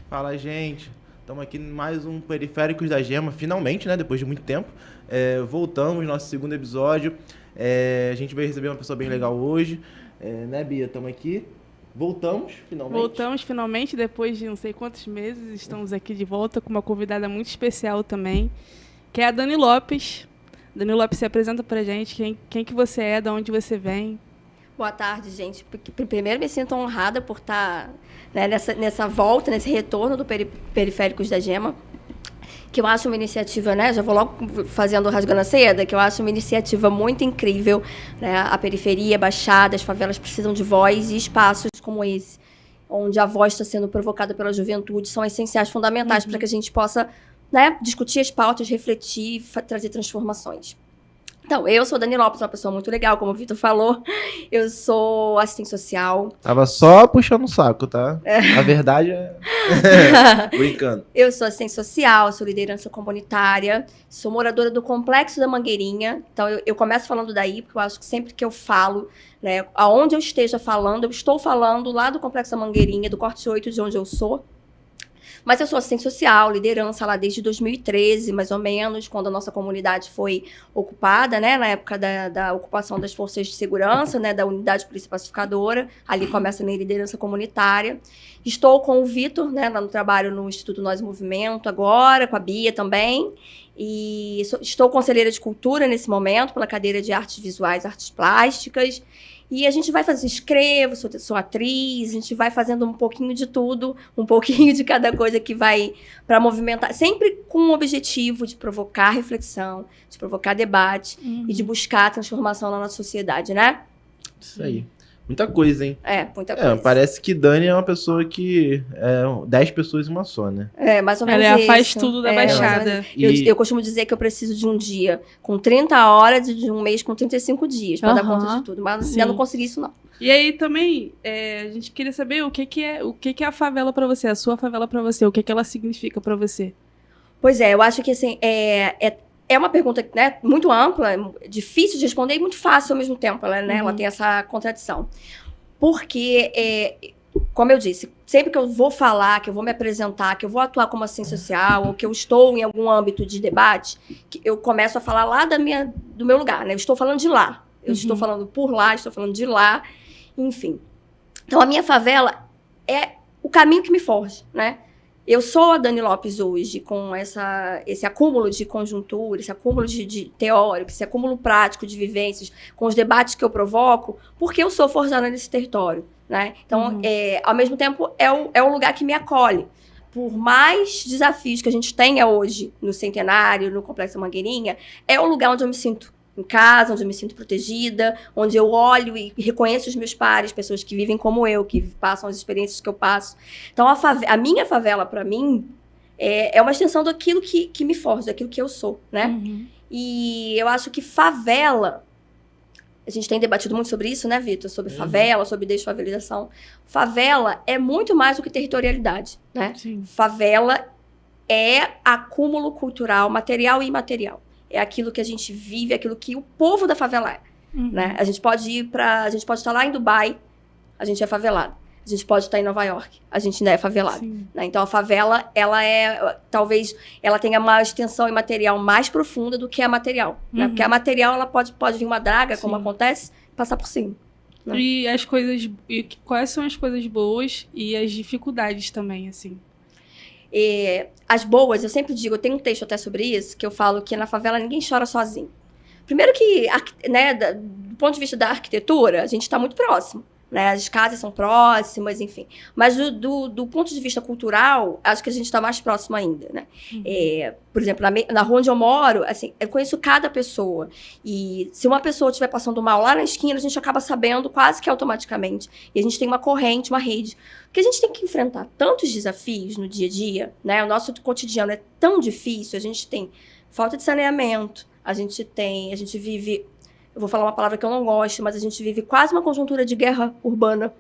Fala, gente. Estamos aqui em mais um Periféricos da Gema, finalmente, né? Depois de muito tempo. Voltamos, nosso segundo episódio. A gente vai receber uma pessoa bem legal hoje. Né, Bia? Estamos aqui. Voltamos, finalmente. Voltamos finalmente, depois de não sei quantos meses. Estamos aqui de volta com uma convidada muito especial também, que é a Dani Lopes. Dani Lopes, se apresenta pra gente. Quem que você é, de onde você vem? Boa tarde, gente. Primeiro, me sinto honrada por estar, né, nessa volta, nesse retorno do Periféricos da Gema, que eu acho uma iniciativa, né? Já vou logo fazendo rasgando a seda, que eu acho uma iniciativa muito incrível, né? A periferia, a Baixada, as favelas precisam de voz e espaços como esse, onde a voz está sendo provocada pela juventude, são essenciais, fundamentais para que a gente possa, né, discutir as pautas, refletir, trazer transformações. Então, eu sou Dani Lopes, uma pessoa muito legal, como o Vitor falou. Eu sou assistente social. Tava só puxando o saco, tá? A verdade é... Brincando. Eu sou assistente social, sou liderança comunitária, sou moradora do Complexo da Mangueirinha. Então, eu começo falando daí, porque eu acho que sempre que eu falo, né, aonde eu esteja falando, eu estou falando lá do Complexo da Mangueirinha, do Corte 8, de onde eu sou. Mas eu sou assistente social, liderança lá desde 2013, mais ou menos, quando a nossa comunidade foi ocupada, né? Na época da ocupação das forças de segurança, né? Da Unidade Polícia Pacificadora. Ali começa a minha liderança comunitária. Estou com o Vitor, né? Lá no trabalho no Instituto Nós Movimento agora, com a Bia também. E estou conselheira de cultura nesse momento, pela cadeira de artes visuais, artes plásticas. E a gente vai fazer, escrevo, sou atriz, a gente vai fazendo um pouquinho de tudo, um pouquinho de cada coisa que vai para movimentar, sempre com o objetivo de provocar reflexão, de provocar debate e de buscar a transformação na nossa sociedade, né? Isso aí. Muita coisa, hein? Muita coisa. Parece que Dani é uma pessoa que 10 pessoas em uma só, né? Mais ou menos Ela isso. faz tudo da Baixada. Eu costumo dizer que eu preciso de um dia com 30 horas e de um mês com 35 dias para dar conta de tudo. Mas ainda não consegui isso, não. E aí também, a gente queria saber o que é a favela para você, a sua favela para você, o que ela significa para você. Pois é, eu acho que assim, é uma pergunta, né, muito ampla, difícil de responder e muito fácil ao mesmo tempo. Ela tem essa contradição. Porque, como eu disse, sempre que eu vou falar, que eu vou me apresentar, que eu vou atuar como assistente social, ou que eu estou em algum âmbito de debate, eu começo a falar lá do meu lugar, né? Eu estou falando de lá. Eu estou falando por lá, estou falando de lá, enfim. Então, a minha favela é o caminho que me forja, né? Eu sou a Dani Lopes hoje, com esse acúmulo de conjuntura, esse acúmulo de teórico, esse acúmulo prático de vivências, com os debates que eu provoco, porque eu sou forjada nesse território, né? Então, ao mesmo tempo, é o lugar que me acolhe. Por mais desafios que a gente tenha hoje no Centenário, no Complexo Mangueirinha, é o lugar onde eu me sinto em casa, onde eu me sinto protegida, onde eu olho e reconheço os meus pares, pessoas que vivem como eu, que passam as experiências que eu passo. Então, a minha favela, para mim, é uma extensão daquilo que me forja, daquilo que eu sou, né? E eu acho que favela... A gente tem debatido muito sobre isso, né, Vitor? Sobre favela, sobre desfavelização. Favela é muito mais do que territorialidade, né? Sim. Favela é acúmulo cultural, material e imaterial. É aquilo que a gente vive, aquilo que o povo da favela é, né? A gente pode estar lá em Dubai, a gente é favelado. A gente pode estar em Nova York, a gente ainda é favelado, né? Então, a favela, talvez, ela tenha uma extensão imaterial mais profunda do que a material, né? Porque a material, ela pode vir uma draga, como acontece, e passar por cima. Né? E quais são as coisas boas e as dificuldades também, assim? As boas, eu sempre digo, eu tenho um texto até sobre isso, que eu falo que na favela ninguém chora sozinho. Primeiro que, né, do ponto de vista da arquitetura, a gente está muito próximo, né? As casas são próximas, enfim. Mas do ponto de vista cultural, acho que a gente está mais próximo ainda, né? Por exemplo, na rua onde eu moro, assim, eu conheço cada pessoa. E se uma pessoa estiver passando mal lá na esquina, a gente acaba sabendo quase que automaticamente. E a gente tem uma corrente, uma rede. Porque a gente tem que enfrentar tantos desafios no dia a dia, né? O nosso cotidiano é tão difícil, a gente tem falta de saneamento, a gente vive... Eu vou falar uma palavra que eu não gosto, mas a gente vive quase uma conjuntura de guerra urbana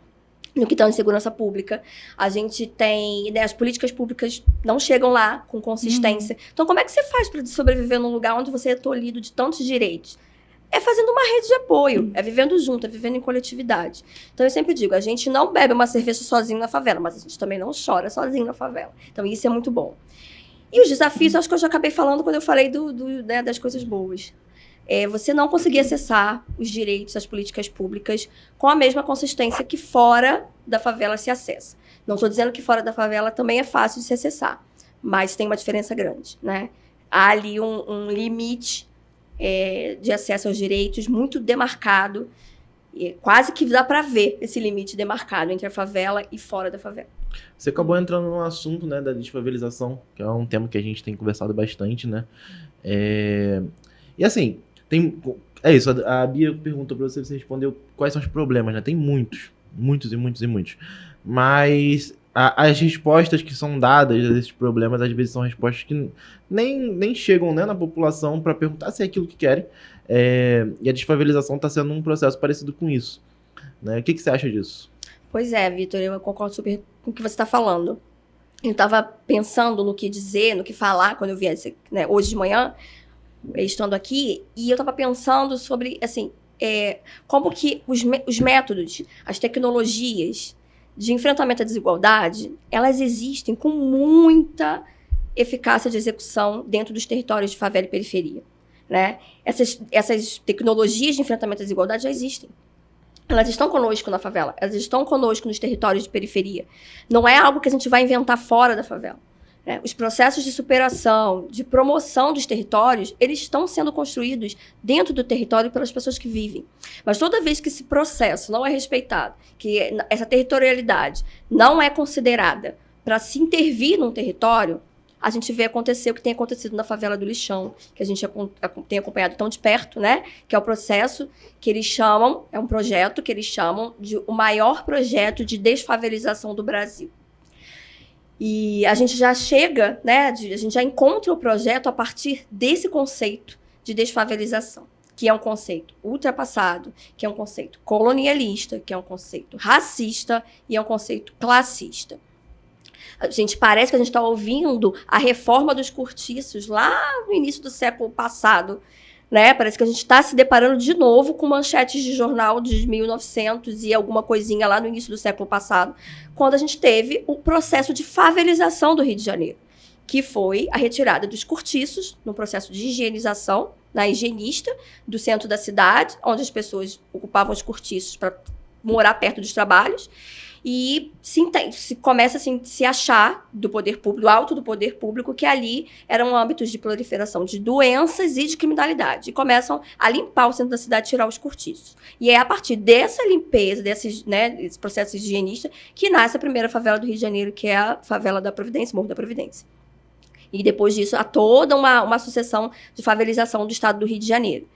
no que está em segurança pública. A gente tem... Né, as políticas públicas não chegam lá com consistência. Então, como é que você faz para sobreviver num lugar onde você é tolhido de tantos direitos? é fazendo uma rede de apoio, é vivendo junto, é vivendo em coletividade. Então eu sempre digo, a gente não bebe uma cerveja sozinho na favela, mas a gente também não chora sozinho na favela. Então isso é muito bom. E os desafios, acho que eu já acabei falando quando eu falei né, das coisas boas. Você não conseguir acessar os direitos, as políticas públicas com a mesma consistência que fora da favela se acessa. Não estou dizendo que fora da favela também é fácil de se acessar, mas tem uma diferença grande, né? Há ali um limite de acesso aos direitos muito demarcado, e quase que dá para ver esse limite demarcado entre a favela e fora da favela. Você acabou entrando no assunto, né, da desfavelização, que é um tema que a gente tem conversado bastante, né? E assim, é isso, a Bia perguntou para você, você respondeu quais são os problemas, né? Tem muitos. Mas as respostas que são dadas a esses problemas, às vezes são respostas que nem chegam, né, na população para perguntar se é aquilo que querem. E a desfavelização está sendo um processo parecido com isso, né? O que você acha disso? Pois é, Vitor, eu concordo super com o que você está falando. Eu estava pensando no que dizer, no que falar, quando eu viesse, né, hoje de manhã, estando aqui, e eu estava pensando sobre, assim, como que os métodos, as tecnologias de enfrentamento à desigualdade, elas existem com muita eficácia de execução dentro dos territórios de favela e periferia, né? Essas tecnologias de enfrentamento à desigualdade já existem. Elas estão conosco na favela, elas estão conosco nos territórios de periferia. Não é algo que a gente vai inventar fora da favela, né? Os processos de superação, de promoção dos territórios, eles estão sendo construídos dentro do território pelas pessoas que vivem. Mas toda vez que esse processo não é respeitado, que essa territorialidade não é considerada para se intervir num território, a gente vê acontecer o que tem acontecido na favela do Lixão, que a gente tem acompanhado tão de perto, né? Que é o processo que eles chamam, é um projeto que eles chamam de o maior projeto de desfavelização do Brasil. E a gente já chega, né? A gente já encontra o projeto a partir desse conceito de desfavelização, que é um conceito ultrapassado, que é um conceito colonialista, que é um conceito racista e é um conceito classista. A gente parece que a gente está ouvindo a reforma dos cortiços lá no início do século passado, né? Parece que a gente está se deparando de novo com manchetes de jornal de 1900 e alguma coisinha lá no início do século passado, quando a gente teve o processo de favelização do Rio de Janeiro, que foi a retirada dos cortiços, no processo de higienização, na higienista, do centro da cidade, onde as pessoas ocupavam os cortiços para morar perto dos trabalhos. E se começa assim, se achar do poder público, do alto do poder público, que ali eram âmbitos de proliferação de doenças e de criminalidade. E começam a limpar o centro da cidade, tirar os cortiços. E é a partir dessa limpeza, desse processo higienista, que nasce a primeira favela do Rio de Janeiro, que é a favela da Providência, Morro da Providência. E depois disso, há toda uma sucessão de favelização do estado do Rio de Janeiro.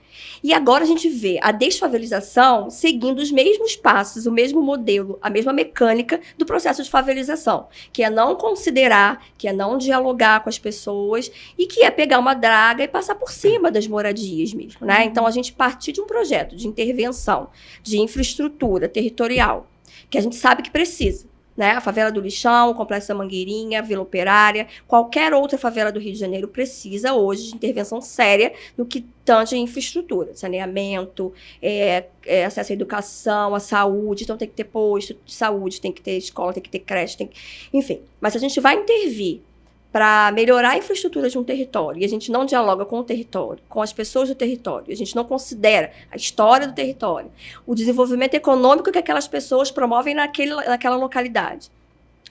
E agora a gente vê a desfavelização seguindo os mesmos passos, o mesmo modelo, a mesma mecânica do processo de favelização, que é não considerar, que é não dialogar com as pessoas e que é pegar uma draga e passar por cima das moradias mesmo, né? Então, a gente partir de um projeto de intervenção, de infraestrutura territorial, que a gente sabe que precisa. Né? A favela do Lixão, o Complexo da Mangueirinha, a Vila Operária, qualquer outra favela do Rio de Janeiro precisa hoje de intervenção séria no que tange a infraestrutura, saneamento, acesso à educação, à saúde. Então tem que ter posto de saúde, tem que ter escola, tem que ter creche, enfim. Mas se a gente vai intervir para melhorar a infraestrutura de um território, e a gente não dialoga com o território, com as pessoas do território, a gente não considera a história do território, o desenvolvimento econômico que aquelas pessoas promovem naquela localidade,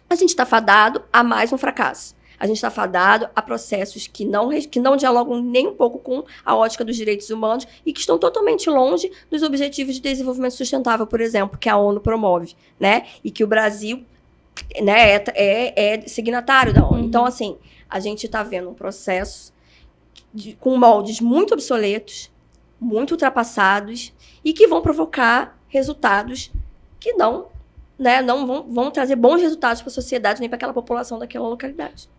a gente está fadado a mais um fracasso. A gente está fadado a processos que não dialogam nem um pouco com a ótica dos direitos humanos e que estão totalmente longe dos objetivos de desenvolvimento sustentável, por exemplo, que a ONU promove, né? E que o Brasil, né, é signatário da ONU. Então, assim, a gente está vendo um processo com moldes muito obsoletos, muito ultrapassados e que vão provocar resultados que não vão trazer bons resultados para a sociedade nem para aquela população daquela localidade.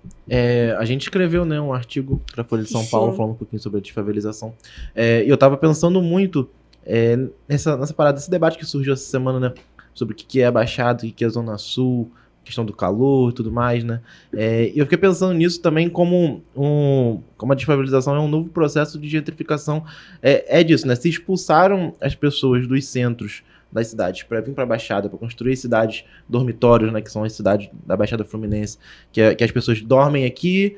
A gente escreveu, né, um artigo para a Folha de São Paulo falando um pouquinho sobre a desfavelização. E eu estava pensando muito nessa parada, esse debate que surgiu essa semana, né, sobre o que é a Baixada, o que é a Zona Sul, questão do calor e tudo mais, né? E eu fiquei pensando nisso também como a desfavelização é um novo processo de gentrificação. É disso, né? Se expulsaram as pessoas dos centros das cidades para vir para a Baixada, para construir cidades dormitórios, né, que são as cidades da Baixada Fluminense, que as pessoas dormem aqui,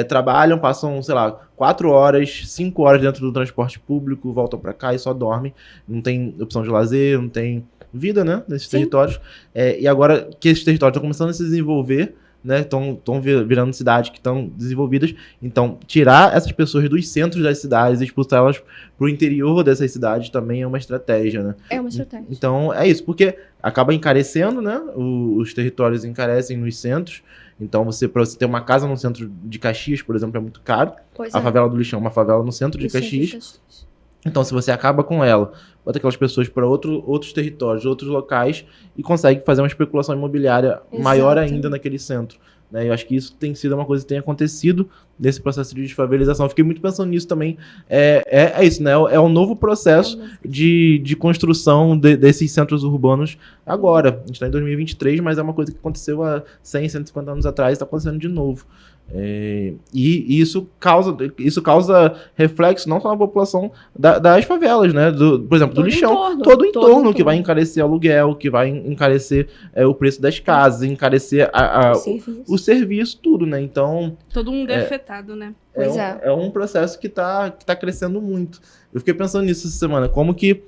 trabalham, passam, sei lá, 4 horas, 5 horas dentro do transporte público, voltam para cá e só dormem, não tem opção de lazer, não tem vida, né, nesses territórios. E agora que esses territórios estão começando a se desenvolver, né, estão virando cidades que estão desenvolvidas, então tirar essas pessoas dos centros das cidades e expulsar elas para o interior dessas cidades também é uma estratégia, né? É uma estratégia. Então é isso, porque acaba encarecendo, né, os territórios encarecem nos centros, então para você ter uma casa no centro de Caxias, por exemplo, é muito caro. A favela do Lixão é uma favela no centro de Caxias. Então, se você acaba com ela, bota aquelas pessoas para outros territórios, outros locais, e consegue fazer uma especulação imobiliária maior ainda naquele centro. Né? Eu acho que isso tem sido uma coisa que tem acontecido nesse processo de desfavelização. Eu fiquei muito pensando nisso também. É isso, né? É um novo processo de construção desses centros urbanos agora. A gente está em 2023, mas é uma coisa que aconteceu há 100, 150 anos atrás e está acontecendo de novo. E isso causa reflexo não só na população das favelas, né? Por exemplo, do Lixão, todo o entorno que vai encarecer aluguel, que vai encarecer o preço das casas, encarecer o serviço, tudo, né? Então todo mundo é afetado, né? É um processo que tá crescendo muito. Eu fiquei pensando nisso essa semana, como que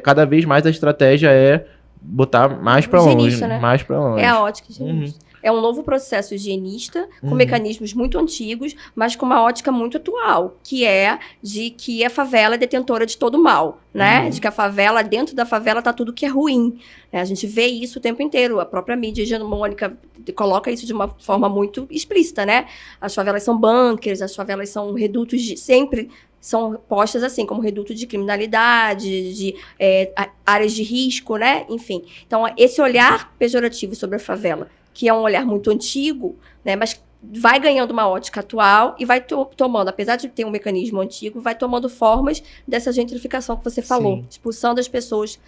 cada vez mais a estratégia é botar mais para longe, né? Mais para longe. É a ótica higienista. É um novo processo higienista, com mecanismos muito antigos, mas com uma ótica muito atual, que é de que a favela é detentora de todo mal, né? De que a favela, dentro da favela, tá tudo que é ruim. A gente vê isso o tempo inteiro. A própria mídia hegemônica coloca isso de uma forma muito explícita, né? As favelas são bunkers, as favelas são redutos sempre são postas assim, como reduto de criminalidade, de áreas de risco, né? Enfim. Então, esse olhar pejorativo sobre a favela, que é um olhar muito antigo, né? Mas vai ganhando uma ótica atual e vai tomando, apesar de ter um mecanismo antigo, vai tomando formas dessa gentrificação que você falou, Sim. expulsando as pessoas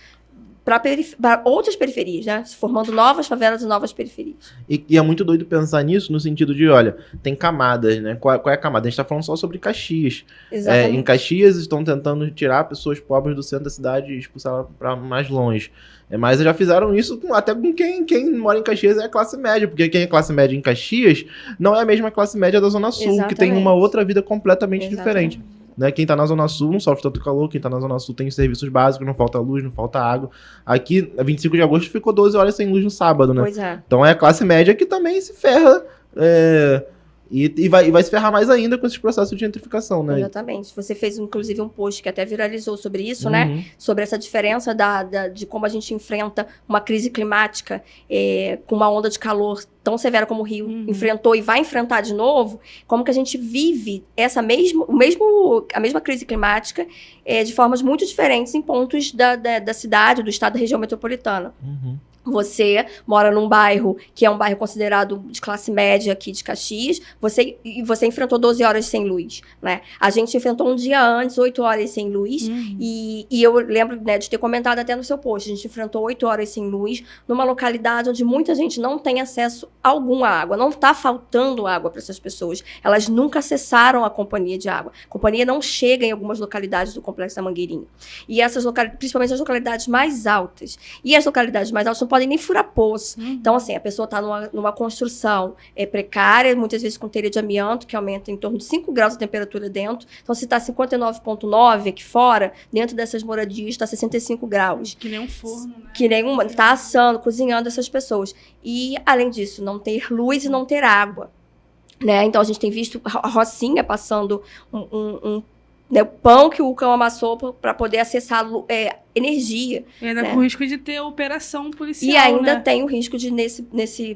para outras periferias, né? Formando novas favelas e novas periferias. E é muito doido pensar nisso no sentido de, olha, tem camadas, né? Qual é a camada? A gente tá falando só sobre Caxias. Exatamente. Em Caxias estão tentando tirar pessoas pobres do centro da cidade e expulsar para mais longe. Mas já fizeram isso até com quem mora em Caxias é a classe média, porque quem é classe média em Caxias não é a mesma classe média da Zona Sul, Exatamente. que tem uma outra vida completamente diferente. Né? Quem tá na Zona Sul não sofre tanto calor, quem tá na Zona Sul tem serviços básicos, não falta luz, não falta água. Aqui, 25 de agosto, ficou 12 horas sem luz no sábado, né? Pois é. Então é a classe média que também se ferra e vai se ferrar mais ainda com esses processos de gentrificação, né? Exatamente. Você fez, inclusive, um post que até viralizou sobre isso, né? Sobre essa diferença de como a gente enfrenta uma crise climática com uma onda de calor tão severa como o Rio enfrentou e vai enfrentar de novo, como que a gente vive a mesma crise climática de formas muito diferentes em pontos da cidade, do estado da região metropolitana. Você mora num bairro que é um bairro considerado de classe média aqui de Caxias, você enfrentou 12 horas sem luz, né? A gente enfrentou um dia antes, 8 horas sem luz, e eu lembro, né, de ter comentado até no seu post, a gente enfrentou 8 horas sem luz numa localidade onde muita gente não tem acesso algum à água, não está faltando água para essas pessoas, elas nunca acessaram a companhia de água, a companhia não chega em algumas localidades do Complexo da Mangueirinha, e essas localidades, principalmente as localidades mais altas, e as localidades mais altas não podem nem furar poço. Então, assim, a pessoa está numa construção precária, muitas vezes com telha de amianto, que aumenta em torno de 5 graus a temperatura dentro. Então, se está 59,9 aqui fora, dentro dessas moradias está 65 graus. Que nem um forno, né? Que nem está assando, cozinhando essas pessoas. E, além disso, não ter luz e não ter água. Né? Então, a gente tem visto a Rocinha passando o pão que o cão amassou para poder acessar energia. E ainda com o risco de ter operação policial, e ainda né? tem o risco de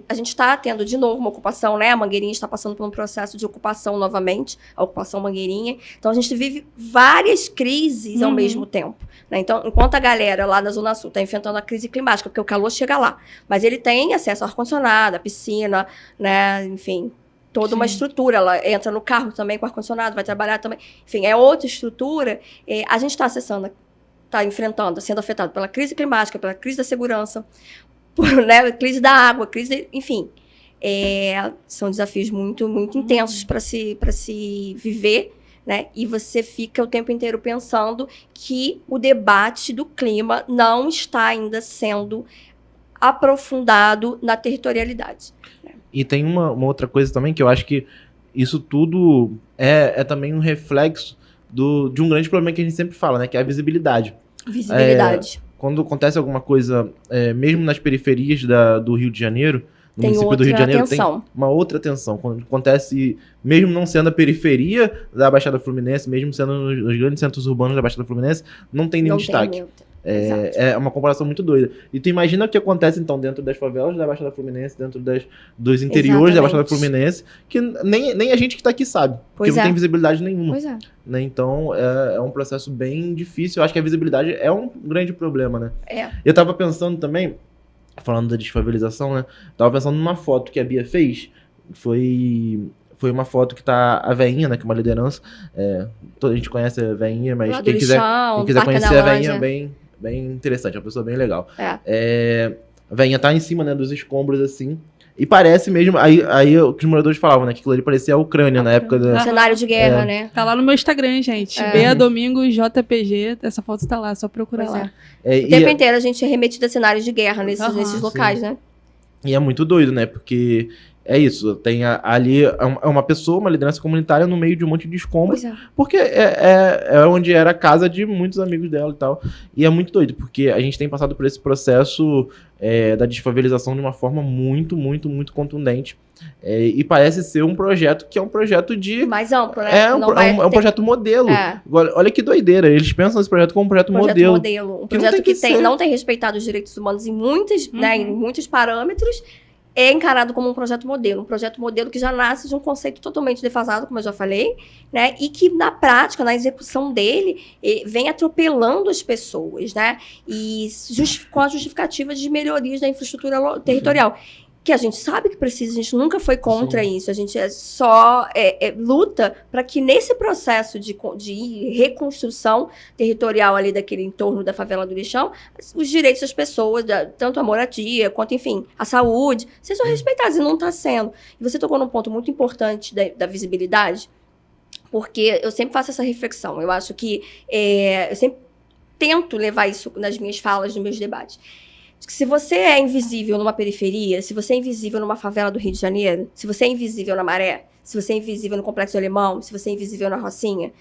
a gente está tendo de novo uma ocupação, né? A Mangueirinha está passando por um processo de ocupação novamente, a ocupação Mangueirinha. Então a gente vive várias crises ao mesmo tempo, né? Então, enquanto a galera lá na Zona Sul está enfrentando a crise climática, porque o calor chega lá, mas ele tem acesso ao ar-condicionado, à piscina, né? Enfim, toda uma estrutura, ela entra no carro também com ar-condicionado, vai trabalhar também, enfim, é outra estrutura, a gente está enfrentando, sendo afetado pela crise climática, pela crise da segurança, né, crise da água, enfim. São desafios muito, muito intensos para se viver, né? E você fica o tempo inteiro pensando que o debate do clima não está ainda sendo aprofundado na territorialidade. E tem uma outra coisa também, que eu acho que isso tudo é também um reflexo de um grande problema que a gente sempre fala, né? Que é a visibilidade. Visibilidade. Quando acontece alguma coisa, mesmo nas periferias do Rio de Janeiro, no Tem município do Rio de Janeiro, atenção. tem uma outra atenção. Quando acontece, mesmo não sendo a periferia da Baixada Fluminense, mesmo sendo nos grandes centros urbanos da Baixada Fluminense, não tem nenhum destaque. É uma comparação muito doida. E tu imagina o que acontece, então, dentro das favelas da Baixada Fluminense, dentro dos interiores da Baixada Fluminense, que nem a gente que tá aqui sabe. Porque não tem visibilidade nenhuma. Pois é. Né? Então, é um processo bem difícil. Eu acho que a visibilidade é um grande problema, né? Eu tava pensando também, falando da desfavelização, né? Tava pensando numa foto que a Bia fez. Foi uma foto que tá a Veinha, né? Que é uma liderança. A gente conhece a Veinha, mas quem quiser conhecer a Veinha é bem interessante. É uma pessoa bem legal. A Veinha tá em cima, né, dos escombros, assim. E parece mesmo... Aí o que os moradores falavam, né? Que aquilo ali parecia a Ucrânia na época da... Cenário de guerra, né? Tá lá no meu Instagram, gente. Bea Domingos JPG. Essa foto tá lá, só procurar lá. O tempo inteiro a gente é remetido a cenários de guerra nesses locais, né? E é muito doido, né? Porque é isso. Tem ali uma pessoa, uma liderança comunitária no meio de um monte de escombros. Porque é onde era a casa de muitos amigos dela e tal. E é muito doido, porque a gente tem passado por esse processo da desfavelização de uma forma muito, muito, muito contundente. E parece ser um projeto que é um projeto de... mais amplo, né? É um projeto modelo. Olha que doideira. Eles pensam nesse projeto como um projeto modelo. Um projeto que não tem respeitado os direitos humanos em muitos, né, em muitos parâmetros. É encarado como um projeto modelo que já nasce de um conceito totalmente defasado, como eu já falei, né? E que na prática, na execução dele, vem atropelando as pessoas, né? E com a justificativa de melhorias da infraestrutura territorial. Que a gente sabe que precisa, a gente nunca foi contra isso, a gente só luta para que nesse processo de reconstrução territorial ali daquele entorno da favela do Lixão, os direitos das pessoas, tanto a moradia quanto, enfim, a saúde, sejam respeitados, e não está sendo. E você tocou num ponto muito importante da visibilidade, porque eu sempre faço essa reflexão, eu acho que eu sempre tento levar isso nas minhas falas, nos meus debates. Se você é invisível numa periferia, se você é invisível numa favela do Rio de Janeiro, se você é invisível na Maré, se você é invisível no Complexo Alemão, se você é invisível na Rocinha,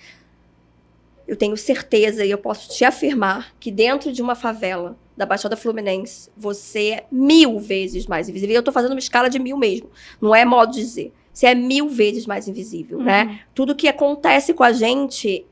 eu tenho certeza e eu posso te afirmar que dentro de uma favela da Baixada Fluminense, você é 1000 vezes mais invisível. E eu tô fazendo uma escala de 1000 mesmo, não é modo de dizer. Você é 1000 vezes mais invisível, né? Tudo que acontece com a gente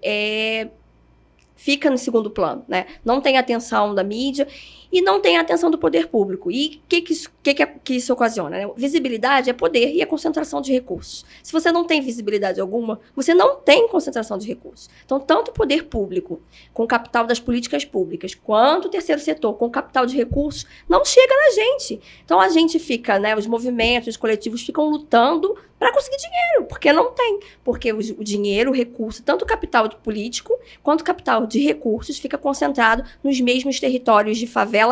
fica no segundo plano, né? Não tem atenção da mídia e não tem atenção do poder público. E o que isso ocasiona? Né? Visibilidade é poder e é concentração de recursos. Se você não tem visibilidade alguma, você não tem concentração de recursos. Então, tanto o poder público, com o capital das políticas públicas, quanto o terceiro setor, com o capital de recursos, não chega na gente. Então, a gente fica, né, os movimentos, os coletivos ficam lutando para conseguir dinheiro, porque não tem. Porque o dinheiro, o recurso, tanto o capital político, quanto o capital de recursos, fica concentrado nos mesmos territórios de favela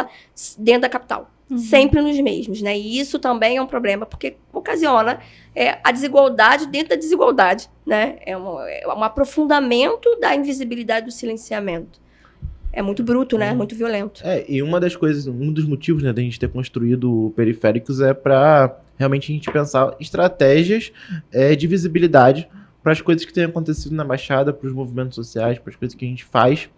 dentro da capital. Sempre nos mesmos, né? E isso também é um problema, porque ocasiona a desigualdade dentro da desigualdade, né? É um aprofundamento da invisibilidade do silenciamento. É muito bruto, né? Muito violento. E um dos motivos, né, da gente ter construído o Periféricos é para realmente a gente pensar estratégias de visibilidade para as coisas que têm acontecido na Baixada, para os movimentos sociais, para as coisas que a gente faz.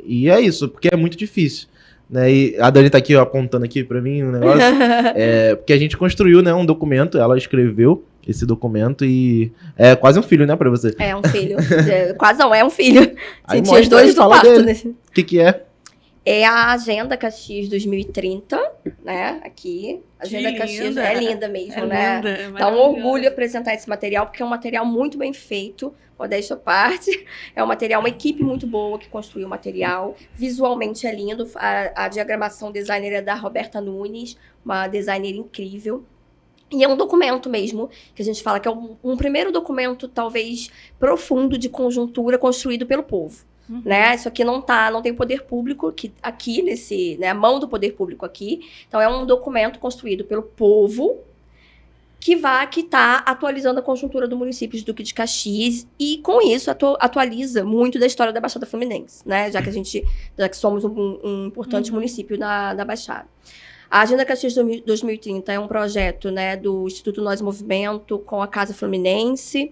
E é isso, porque é muito difícil. Né? E a Dani tá aqui apontando aqui para mim um negócio. Porque a gente construiu, né, um documento, ela escreveu esse documento e é quase um filho, né, para você. É um filho. Quase não, é um filho. Senti os dois do parto. Nesse... O que é? É a Agenda Caxias 2030, né? Aqui. A Agenda Caxias é linda mesmo, né? Linda, dá um orgulho apresentar esse material, porque é um material muito bem feito, modéstia à parte. É um material, uma equipe muito boa que construiu o material. Visualmente é lindo. A diagramação designer é da Roberta Nunes, uma designer incrível. E é um documento mesmo, que a gente fala que é um primeiro documento, talvez, profundo de conjuntura construído pelo povo. né? Isso aqui não tem poder público aqui nesse, né? A mão do poder público aqui. Então, é um documento construído pelo povo que está atualizando a conjuntura do município de Duque de Caxias e, com isso, atualiza muito da história da Baixada Fluminense, né? Já que somos um importante município da Baixada. A Agenda Caxias 2030 é um projeto, né, do Instituto Nós Movimento com a Casa Fluminense.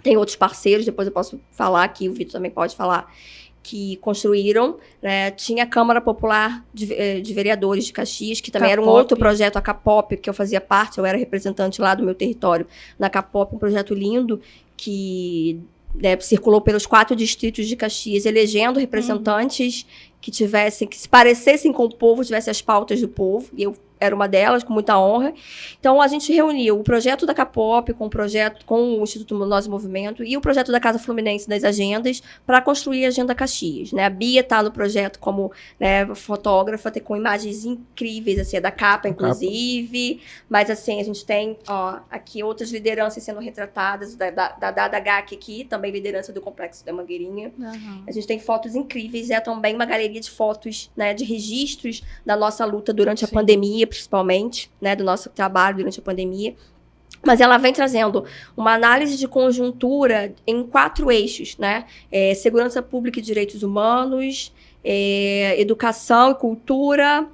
Tem outros parceiros, depois eu posso falar aqui, o Vitor também pode falar, que construíram, né? Tinha a Câmara Popular de Vereadores de Caxias, que também era um outro projeto, a Capop, que eu fazia parte, eu era representante lá do meu território, na Capop, um projeto lindo, que, né, circulou pelos 4 distritos de Caxias, elegendo representantes que se parecessem com o povo, tivessem as pautas do povo, e eu era uma delas, com muita honra. Então, a gente reuniu o projeto da Capop com o Instituto Nós Movimento e o projeto da Casa Fluminense das agendas para construir a Agenda Caxias, né? A Bia está no projeto como, né, fotógrafa, com imagens incríveis, assim, da capa, inclusive. Mas, assim, a gente tem, aqui outras lideranças sendo retratadas, da Dada GAC aqui, também liderança do Complexo da Mangueirinha. A gente tem fotos incríveis, também uma galeria de fotos, né, de registros da nossa luta durante a pandemia, principalmente, né, do nosso trabalho durante a pandemia. Mas ela vem trazendo uma análise de conjuntura em 4 eixos, né? Segurança pública e direitos humanos, educação e cultura,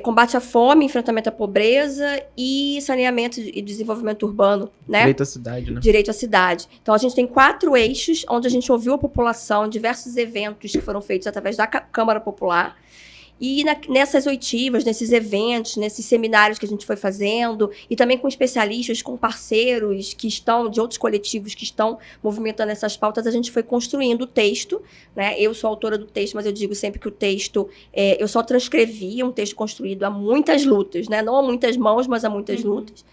combate à fome, enfrentamento à pobreza e saneamento e desenvolvimento urbano, né? Direito à cidade, né? Direito à cidade. Então, a gente tem 4 eixos onde a gente ouviu a população, diversos eventos que foram feitos através da Câmara Popular. E nessas oitivas, nesses eventos, nesses seminários que a gente foi fazendo, e também com especialistas, com parceiros que estão, de outros coletivos que estão movimentando essas pautas, a gente foi construindo o texto, né? Eu sou autora do texto, mas eu digo sempre que o texto, eu só transcrevi um texto construído a muitas lutas, né? Não a muitas mãos, mas a muitas lutas.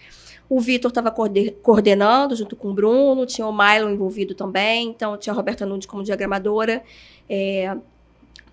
O Vitor estava coordenando, junto com o Bruno, tinha o Milo envolvido também, então tinha a Roberta Nunes como diagramadora,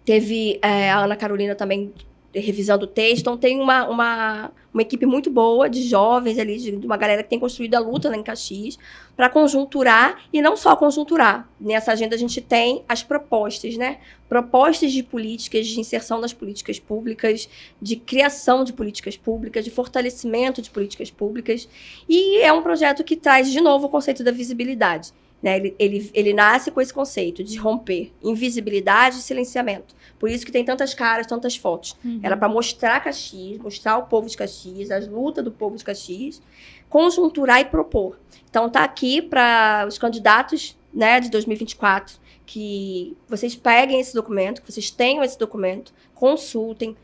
teve a Ana Carolina também revisando o texto. Então, tem uma equipe muito boa de jovens ali, de uma galera que tem construído a luta lá em Caxias, para conjunturar, e não só conjunturar. Nessa agenda, a gente tem as propostas, né? Propostas de políticas, de inserção nas políticas públicas, de criação de políticas públicas, de fortalecimento de políticas públicas. E é um projeto que traz, de novo, o conceito da visibilidade. Né, ele nasce com esse conceito de romper invisibilidade e silenciamento. Por isso que tem tantas caras, tantas fotos. Era para mostrar Caxias, mostrar o povo de Caxias, as lutas do povo de Caxias, conjunturar e propor. Então, tá aqui para os candidatos, né, de 2024, que vocês peguem esse documento, que vocês tenham esse documento, consultem,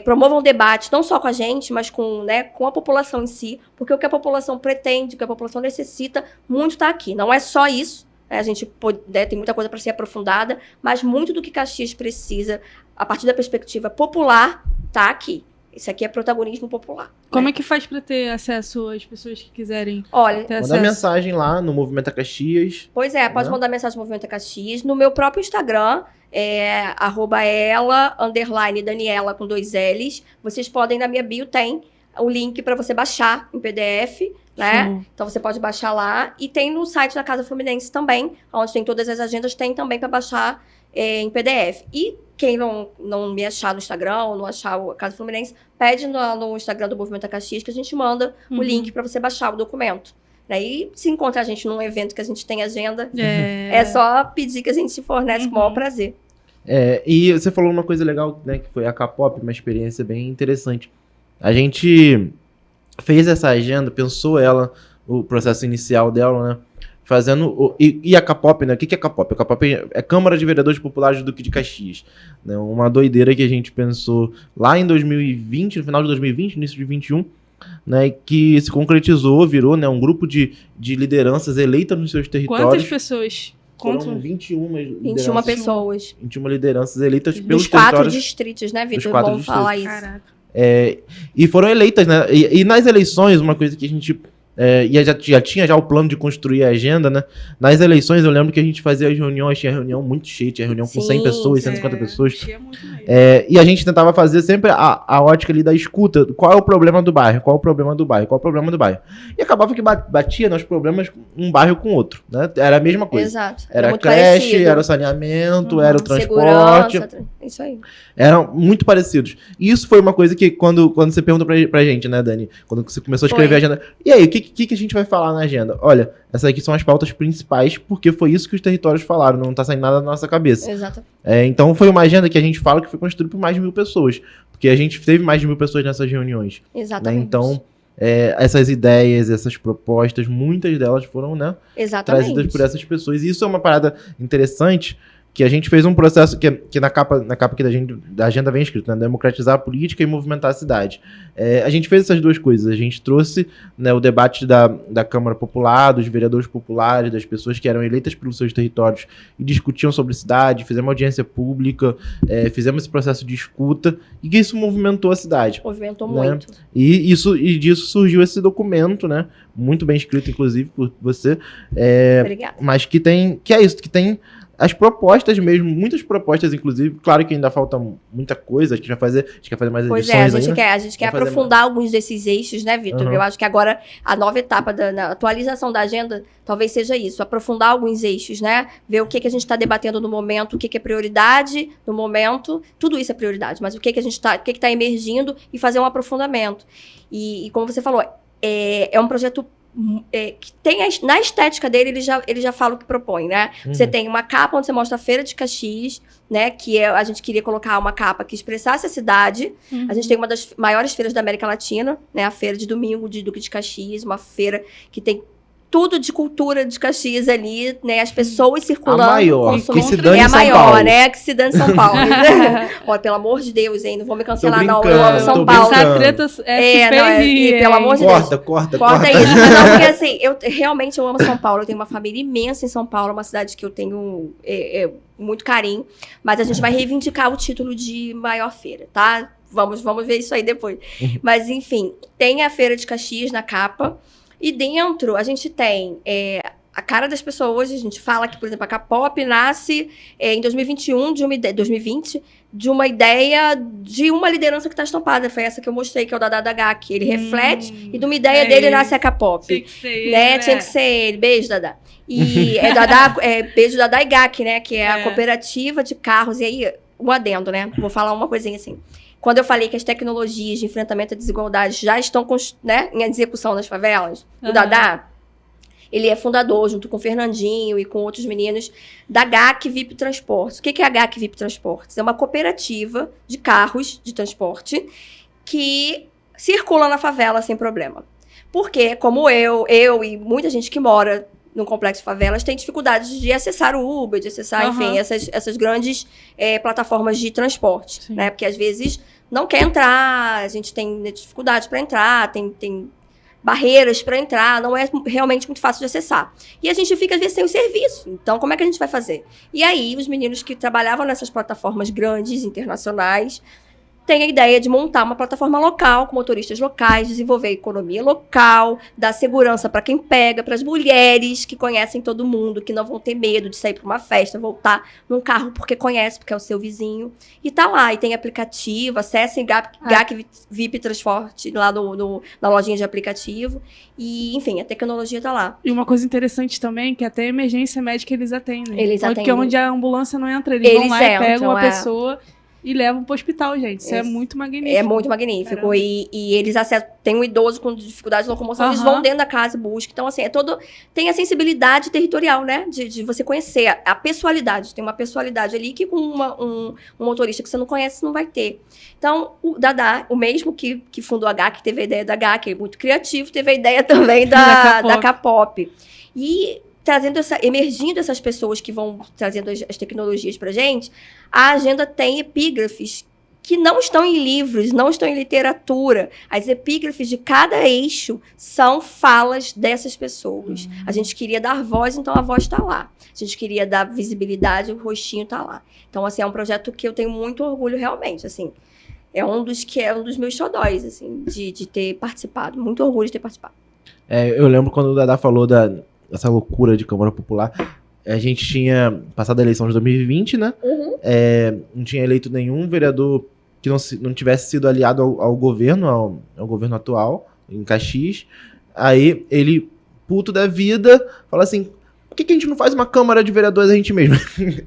promovam debate, não só com a gente, mas com a população em si, porque o que a população pretende, o que a população necessita, muito está aqui. Não é só isso, né? A gente tem muita coisa para ser aprofundada, mas muito do que Caxias precisa, a partir da perspectiva popular, está aqui. Isso aqui é protagonismo popular. Como é que faz para ter acesso às pessoas que quiserem ter acesso? Manda mensagem lá no Movimento Caxias. Pois é, pode mandar mensagem no Movimento Caxias. No meu próprio Instagram, @ela_Daniela com 2 L's. Vocês podem, na minha bio, tem o link para você baixar em PDF, né? Então você pode baixar lá. E tem no site da Casa Fluminense também, onde tem todas as agendas, tem também para baixar em PDF. E quem não me achar no Instagram ou não achar a Casa Fluminense, pede no Instagram do Movimento Caxias que a gente manda o link para você baixar o documento. E se encontrar a gente num evento que a gente tem agenda, é só pedir que a gente fornece com o maior prazer. E você falou uma coisa legal, né, que foi a Capop, uma experiência bem interessante. A gente fez essa agenda, pensou o processo inicial dela, né, fazendo... E a Capop, né, o que é a Capop? A Capop é Câmara de Vereadores Populares do Duque de Caxias. Né, uma doideira que a gente pensou lá em 2020, no final de 2020, início de 2021, né, que se concretizou, virou, né, um grupo de lideranças eleitas nos seus territórios. Quantas pessoas? Foram 21 pessoas. 21 lideranças eleitas pelos dos 4 territórios. distritos, né, Vitor? Vamos falar isso. Caraca. E foram eleitas, né? E nas eleições, uma coisa que a gente e já tinha já o plano de construir a agenda, né? Nas eleições eu lembro que a gente fazia as reuniões, tinha reunião muito cheia, tinha reunião com 100 pessoas, 150 pessoas. Tinha muito mesmo. E a gente tentava fazer sempre a ótica ali da escuta. Qual é o problema do bairro? Qual é o problema do bairro? Qual é o problema do bairro? E acabava que batia nos problemas um bairro com o outro, né? Era a mesma coisa. Exato. Era muito creche, parecido. era o saneamento, era o transporte. Segurança, isso aí. Eram muito parecidos. E isso foi uma coisa que quando você pergunta pra gente, né, Dani? Quando você começou a escrever a agenda. E aí, o que a gente vai falar na agenda? Olha, essas aqui são as pautas principais, porque foi isso que os territórios falaram, não tá saindo nada da nossa cabeça. Exato. Então foi uma agenda que a gente fala que foi construída por mais de 1000 pessoas. Porque a gente teve mais de 1000 pessoas nessas reuniões. Exatamente. Né? Então, essas ideias, essas propostas, muitas delas foram, né, trazidas por essas pessoas. E isso é uma parada interessante, que a gente fez um processo que na capa aqui da agenda vem escrito, né? Democratizar a política e movimentar a cidade. A gente fez essas duas coisas. A gente trouxe, né, o debate da Câmara Popular, dos vereadores populares, das pessoas que eram eleitas pelos seus territórios e discutiam sobre cidade, fizemos audiência pública, fizemos esse processo de escuta, e que isso movimentou a cidade. Movimentou, né? muito. E disso surgiu esse documento, né? Muito bem escrito, inclusive, por você. Obrigada. Mas que tem as propostas mesmo, muitas propostas, inclusive. Claro que ainda falta muita coisa, a gente quer fazer mais Pois edições a gente quer aprofundar alguns desses eixos, né, Vitor? Eu acho que agora a nova etapa da atualização da agenda talvez seja isso, aprofundar alguns eixos, né? Ver o que a gente está debatendo no momento, o que é prioridade no momento, tudo isso é prioridade, mas o que a gente está, o que está emergindo, e fazer um aprofundamento. E como você falou, é um projeto que tem na estética dele, ele já fala o que propõe, né? Você tem uma capa onde você mostra a Feira de Caxias, né? Que a gente queria colocar uma capa que expressasse a cidade. A gente tem uma das maiores feiras da América Latina, né? A Feira de Domingo de Duque de Caxias, uma feira que tem tudo de cultura de Caxias ali, né? As pessoas circulando. A maior, que se dane a São maior, Paulo. né? Que se dane São Paulo. Olha, pelo amor de Deus, hein? Não vou me cancelar, não. Eu amo brincando, São tô Paulo. brincando. Essa treta Pelo amor de Deus. Corta Corta isso. Não, porque assim, realmente eu amo São Paulo. Eu tenho uma família imensa em São Paulo, uma cidade que eu tenho muito carinho. Mas a gente vai reivindicar o título de maior feira, tá? Vamos ver isso aí depois. Mas, enfim, tem a Feira de Caxias na capa. E dentro, a gente tem a cara das pessoas. A gente fala que, por exemplo, a K-pop nasce em 2021, 2020, de uma ideia de uma liderança que está estampada. Foi essa que eu mostrei, que é o Dadá da GAC. Ele reflete, e de uma ideia dele nasce a K-pop. Tinha que ser ele, né? Tinha que ser ele. Beijo, Dadá. E beijo Dadá e GAC, né? Que é a cooperativa de carros. E aí, um adendo, né? Vou falar uma coisinha assim. Quando eu falei que as tecnologias de enfrentamento à desigualdade já estão, né, em execução nas favelas, o Dadá, ele é fundador, junto com o Fernandinho e com outros meninos, da GAC VIP Transportes. O que é a GAC VIP Transportes? É uma cooperativa de carros de transporte que circula na favela sem problema. Porque, como eu e muita gente que mora no complexo de favelas tem dificuldades de acessar o Uber, de acessar, enfim, essas grandes plataformas de transporte, né? Porque às vezes não quer entrar, a gente tem dificuldades para entrar, tem barreiras para entrar, não é realmente muito fácil de acessar. E a gente fica, às vezes, sem o serviço. Então, como é que a gente vai fazer? E aí, os meninos que trabalhavam nessas plataformas grandes, internacionais, tem a ideia de montar uma plataforma local, com motoristas locais, desenvolver a economia local, dar segurança para quem pega, para as mulheres que conhecem todo mundo, que não vão ter medo de sair para uma festa, voltar num carro porque conhece, porque é o seu vizinho. E tá lá, e tem aplicativo, acessem GAC VIP Transporte lá na lojinha de aplicativo. E, enfim, a tecnologia tá lá. E uma coisa interessante também, que até emergência médica eles atendem. Eles atendem. Porque onde a ambulância não entra, eles vão lá e pegam a pessoa e levam pro hospital, gente. Isso é muito magnífico. É muito magnífico. E eles acessam. Tem um idoso com dificuldade de locomoção, eles vão dentro da casa e buscam. Então, assim, tem a sensibilidade territorial, né? De você conhecer a pessoalidade. Tem uma pessoalidade ali que com um motorista que você não conhece, não vai ter. Então, o Dadá, o mesmo que fundou a GAC, que teve a ideia da GAC, é muito criativo, teve a ideia também da K-pop. E emergindo essas pessoas que vão trazendo as tecnologias pra gente, a agenda tem epígrafes que não estão em livros, não estão em literatura. As epígrafes de cada eixo são falas dessas pessoas. A gente queria dar voz, então a voz está lá. A gente queria dar visibilidade, o rostinho está lá. Então, assim, é um projeto que eu tenho muito orgulho realmente, assim. É um dos meus xodóis, assim, de ter participado. Muito orgulho de ter participado. Eu lembro quando o Dadá falou dessa loucura de Câmara Popular. A gente tinha passado a eleição de 2020, né? Não tinha eleito nenhum vereador que não tivesse sido aliado ao governo, ao governo atual, em Caxias. Aí ele, puto da vida, fala assim: por que a gente não faz uma Câmara de Vereadores a gente mesmo?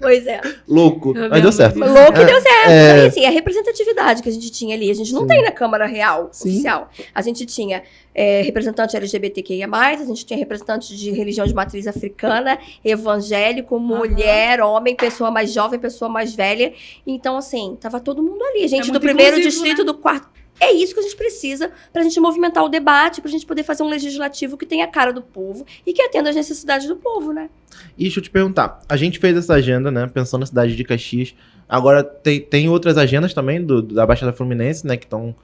Pois é. Louco, mas deu certo. Louco e deu certo. Então, assim, a representatividade que a gente tinha ali, a gente não tem na Câmara Real, oficial. A gente tinha representante LGBTQIA+, a gente tinha representante de religião de matriz africana, evangélico, mulher, homem, pessoa mais jovem, pessoa mais velha. Então, assim, tava todo mundo ali. Gente do primeiro distrito, do quarto. É isso que a gente precisa pra gente movimentar o debate, pra gente poder fazer um legislativo que tenha a cara do povo e que atenda às necessidades do povo, né? E deixa eu te perguntar, a gente fez essa agenda, né, pensando na cidade de Caxias. Agora tem outras agendas também da Baixada Fluminense, né, que estão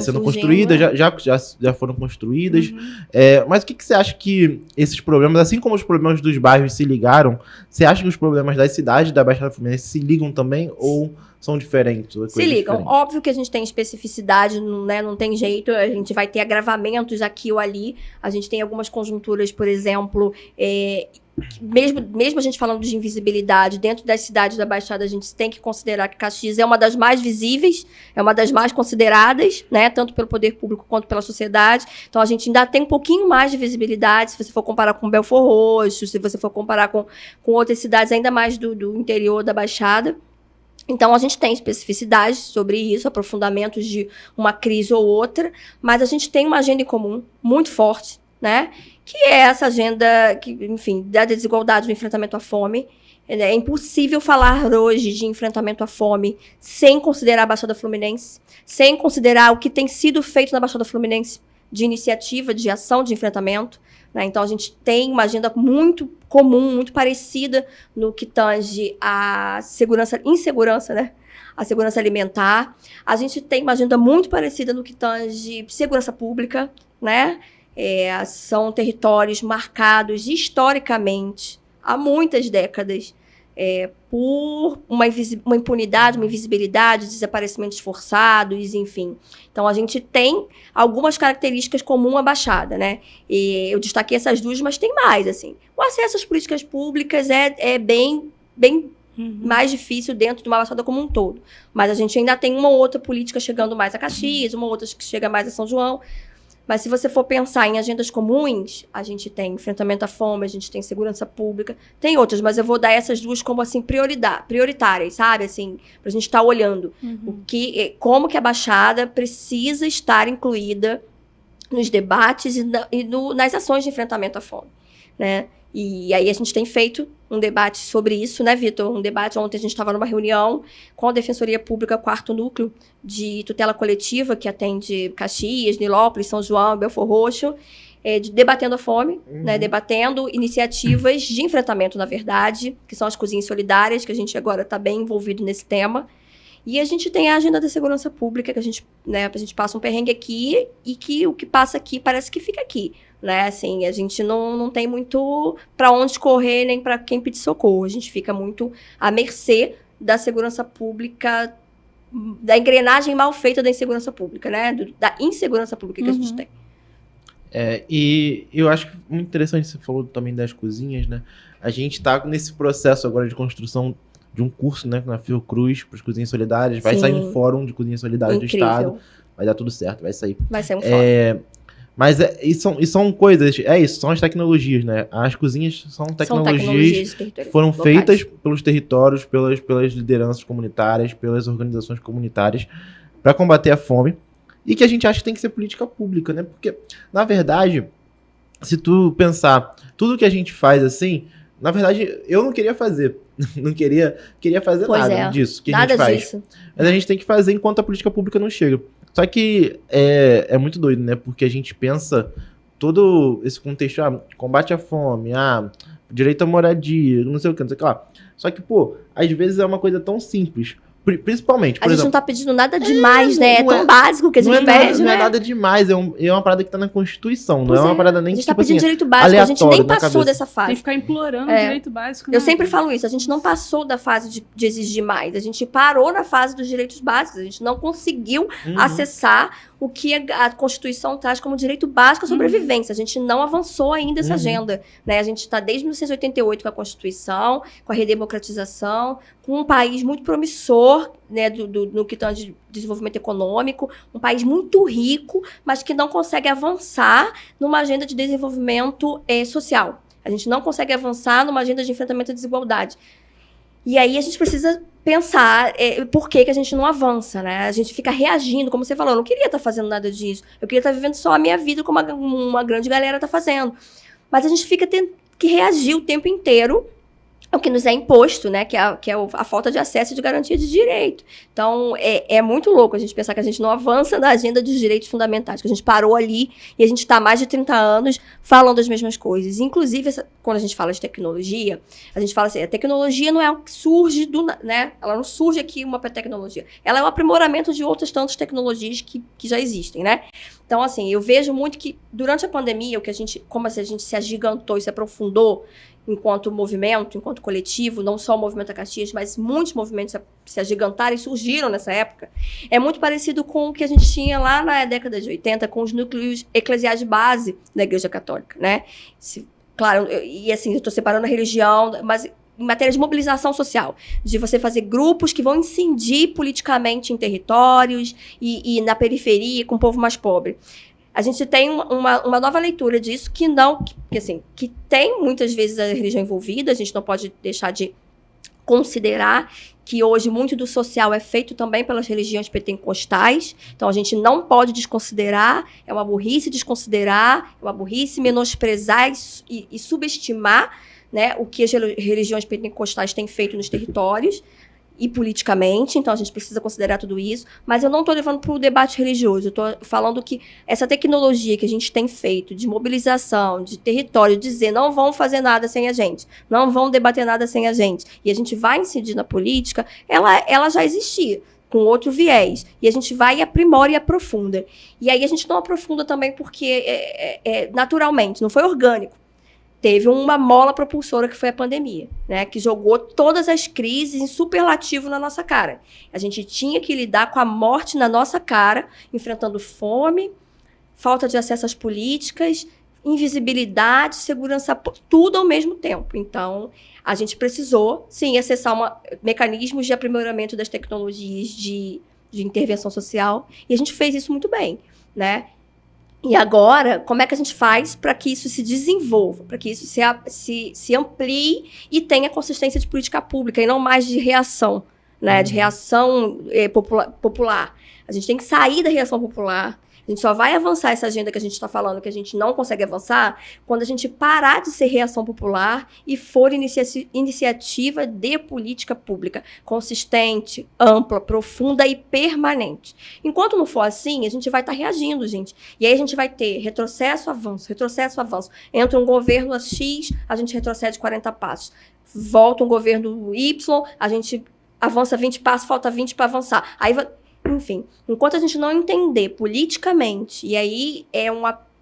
sendo construídas, né? já foram construídas. Mas o que você acha que esses problemas, assim como os problemas dos bairros se ligaram, você acha que os problemas das cidades da Baixada Fluminense se ligam também ou são diferentes? Se ligam. Óbvio que a gente tem especificidade, né? Não tem jeito. A gente vai ter agravamentos aqui ou ali. A gente tem algumas conjunturas, por exemplo, mesmo a gente falando de invisibilidade, dentro das cidades da Baixada, a gente tem que considerar que Caxias é uma das mais visíveis, é uma das mais consideradas, né? Tanto pelo poder público quanto pela sociedade. Então, a gente ainda tem um pouquinho mais de visibilidade, se você for comparar com Belford Roxo, se você for comparar com outras cidades ainda mais do interior da Baixada. Então, a gente tem especificidades sobre isso, aprofundamentos de uma crise ou outra, mas a gente tem uma agenda em comum muito forte, né? Que é essa agenda, da desigualdade, do enfrentamento à fome. É impossível falar hoje de enfrentamento à fome sem considerar a Baixada Fluminense, sem considerar o que tem sido feito na Baixada Fluminense de iniciativa, de ação, de enfrentamento. Né? Então, a gente tem uma agenda muito comum, muito parecida no que tange a insegurança, né? A segurança alimentar. A gente tem uma agenda muito parecida no que tange segurança pública, né? São territórios marcados historicamente, há muitas décadas, por uma impunidade, uma invisibilidade, desaparecimentos forçados, enfim. Então, a gente tem algumas características comuns à Baixada, né? E eu destaquei essas duas, mas tem mais, assim. O acesso às políticas públicas é bem mais difícil dentro de uma Baixada como um todo. Mas a gente ainda tem uma outra política chegando mais a Caxias, uma outra que chega mais a São João. Mas se você for pensar em agendas comuns, a gente tem enfrentamento à fome, a gente tem segurança pública, tem outras, mas eu vou dar essas duas como, assim, prioritárias, sabe? Assim, pra gente estar olhando como que a Baixada precisa estar incluída nos debates e nas ações de enfrentamento à fome, né? E aí a gente tem feito um debate sobre isso, né, Vitor? Um debate, ontem a gente estava numa reunião com a Defensoria Pública, 4º Núcleo de Tutela Coletiva, que atende Caxias, Nilópolis, São João, Belford Roxo, debatendo a fome, né, debatendo iniciativas de enfrentamento, na verdade, que são as cozinhas solidárias, que a gente agora está bem envolvido nesse tema. E a gente tem a agenda da segurança pública, que a gente passa um perrengue aqui e que o que passa aqui parece que fica aqui. Né, assim, a gente não tem muito para onde correr nem para quem pedir socorro. A gente fica muito à mercê da segurança pública, da engrenagem mal feita da insegurança pública, né? Da insegurança pública que a gente tem. E eu acho que muito interessante, você falou também das cozinhas, né? A gente está nesse processo agora de construção de um curso, né, na Fiocruz, para as cozinhas solidárias. Vai sair um fórum de cozinhas solidárias do Estado. Vai dar tudo certo, vai sair. Vai sair um fórum. Mas são coisas, são as tecnologias, né? As cozinhas são tecnologias que foram feitas pelos territórios, pelas lideranças comunitárias, pelas organizações comunitárias para combater a fome e que a gente acha que tem que ser política pública, né? Porque, na verdade, se tu pensar tudo que a gente faz assim, na verdade, eu não queria fazer. Não queria fazer nada disso que a gente faz. Disso. Mas a gente tem que fazer enquanto a política pública não chega. Só que é muito doido, né? Porque a gente pensa todo esse contexto, combate à fome, direito à moradia, não sei o que, não sei o que lá. Só que, às vezes é uma coisa tão simples. Principalmente, por exemplo... A gente não tá pedindo nada demais, né? É tão básico que a gente pede, né? Não é nada demais, é uma parada que tá na Constituição, não é uma parada nem que, tipo assim, a gente tá pedindo direito básico, a gente nem passou dessa fase. Tem que ficar implorando direito básico. Eu sempre falo isso, a gente não passou da fase de exigir mais, a gente parou na fase dos direitos básicos, a gente não conseguiu acessar o que a Constituição traz como direito básico à sobrevivência. A gente não avançou ainda essa agenda, né? A gente está desde 1988 com a Constituição, com a redemocratização, com um país muito promissor, né, no que tange de desenvolvimento econômico, um país muito rico, mas que não consegue avançar numa agenda de desenvolvimento social. A gente não consegue avançar numa agenda de enfrentamento à desigualdade. E aí a gente precisa pensar por que a gente não avança, né? A gente fica reagindo, como você falou, eu não queria estar fazendo nada disso. Eu queria estar vivendo só a minha vida como uma grande galera está fazendo. Mas a gente fica tendo que reagir o tempo inteiro ao que nos é imposto, né? Que é a falta de acesso e de garantia de direito. Então, é muito louco a gente pensar que a gente não avança na agenda dos direitos fundamentais, que a gente parou ali e a gente está há mais de 30 anos falando as mesmas coisas. Inclusive, quando a gente fala de tecnologia, a gente fala assim, a tecnologia não é algo que surge né? Ela não surge aqui uma tecnologia. Ela é um aprimoramento de outras tantas tecnologias que já existem, né? Então, assim, eu vejo muito que durante a pandemia, como a gente se agigantou e se aprofundou enquanto movimento, enquanto coletivo, não só o movimento da Caxias, mas muitos movimentos se agigantaram e surgiram nessa época, é muito parecido com o que a gente tinha lá na década de 80, com os núcleos eclesiais de base da Igreja Católica, né? Claro, e assim, eu estou separando a religião, mas em matéria de mobilização social, de você fazer grupos que vão incidir politicamente em territórios e na periferia, com o povo mais pobre. A gente tem uma nova leitura disso que tem muitas vezes a religião envolvida, a gente não pode deixar de considerar que hoje muito do social é feito também pelas religiões pentecostais, então a gente não pode desconsiderar, é uma burrice desconsiderar, é uma burrice menosprezar e subestimar, né, o que as religiões pentecostais têm feito nos territórios, e politicamente, então a gente precisa considerar tudo isso, mas eu não estou levando para o debate religioso, eu estou falando que essa tecnologia que a gente tem feito de mobilização, de território, dizer não vão fazer nada sem a gente, não vão debater nada sem a gente, e a gente vai incidir na política, ela já existia, com outro viés, e a gente vai e aprimora e aprofunda. E aí a gente não aprofunda também porque naturalmente, não foi orgânico. Teve uma mola propulsora que foi a pandemia, né? Que jogou todas as crises em superlativo na nossa cara. A gente tinha que lidar com a morte na nossa cara, enfrentando fome, falta de acesso às políticas, invisibilidade, segurança, tudo ao mesmo tempo. Então, a gente precisou, sim, acessar mecanismos de aprimoramento das tecnologias de intervenção social, e a gente fez isso muito bem, né? E agora, como é que a gente faz para que isso se desenvolva, para que isso se amplie e tenha consistência de política pública e não mais de reação, né? De reação popular. A gente tem que sair da reação popular. A gente só vai avançar essa agenda que a gente está falando, que a gente não consegue avançar, quando a gente parar de ser reação popular e for iniciativa de política pública consistente, ampla, profunda e permanente. Enquanto não for assim, a gente vai estar reagindo, gente. E aí a gente vai ter retrocesso, avanço, retrocesso, avanço. Entra um governo X, a gente retrocede 40 passos. Volta um governo Y, a gente avança 20 passos, falta 20 para avançar. Aí vai... Enfim, enquanto a gente não entender politicamente, e aí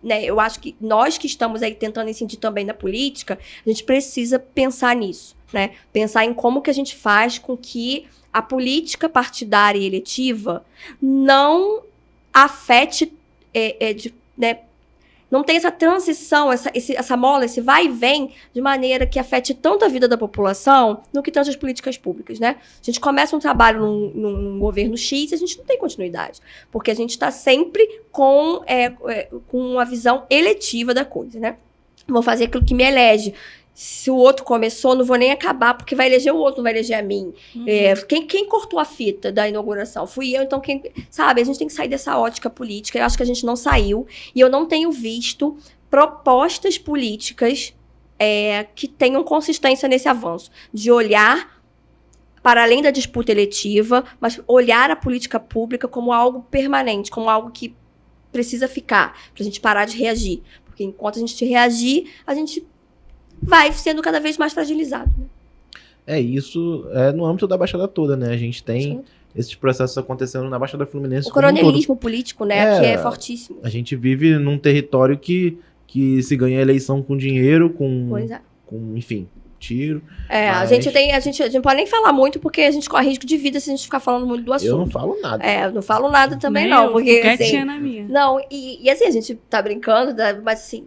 né, eu acho que nós que estamos aí tentando incidir também na política, a gente precisa pensar nisso, né? Pensar em como que a gente faz com que a política partidária e eletiva não afete, né? Não tem essa transição, essa mola, esse vai e vem, de maneira que afete tanto a vida da população no que tanto as políticas públicas, né? A gente começa um trabalho num governo X e a gente não tem continuidade, porque a gente está sempre com uma visão eletiva da coisa, né? Vou fazer aquilo que me elege. Se o outro começou, não vou nem acabar, porque vai eleger o outro, não vai eleger a mim. Quem cortou a fita da inauguração? Fui eu, então sabe, a gente tem que sair dessa ótica política. Eu acho que a gente não saiu. E eu não tenho visto propostas políticas que tenham consistência nesse avanço. De olhar para além da disputa eletiva, mas olhar a política pública como algo permanente, como algo que precisa ficar, para a gente parar de reagir. Porque enquanto a gente reagir, a gente vai sendo cada vez mais fragilizado. Né? Isso no âmbito da Baixada toda, né? A gente tem esses processos acontecendo na Baixada Fluminense. O coronelismo político, né? Que é fortíssimo. A gente vive num território que se ganha eleição com dinheiro, enfim, tiro. A gente não pode nem falar muito, porque a gente corre risco de vida se a gente ficar falando muito do assunto. Eu não falo nada. Eu não falo nada também, Nem não. eu, Porque, quietinha assim, na minha. não, e assim, a gente tá brincando, mas assim,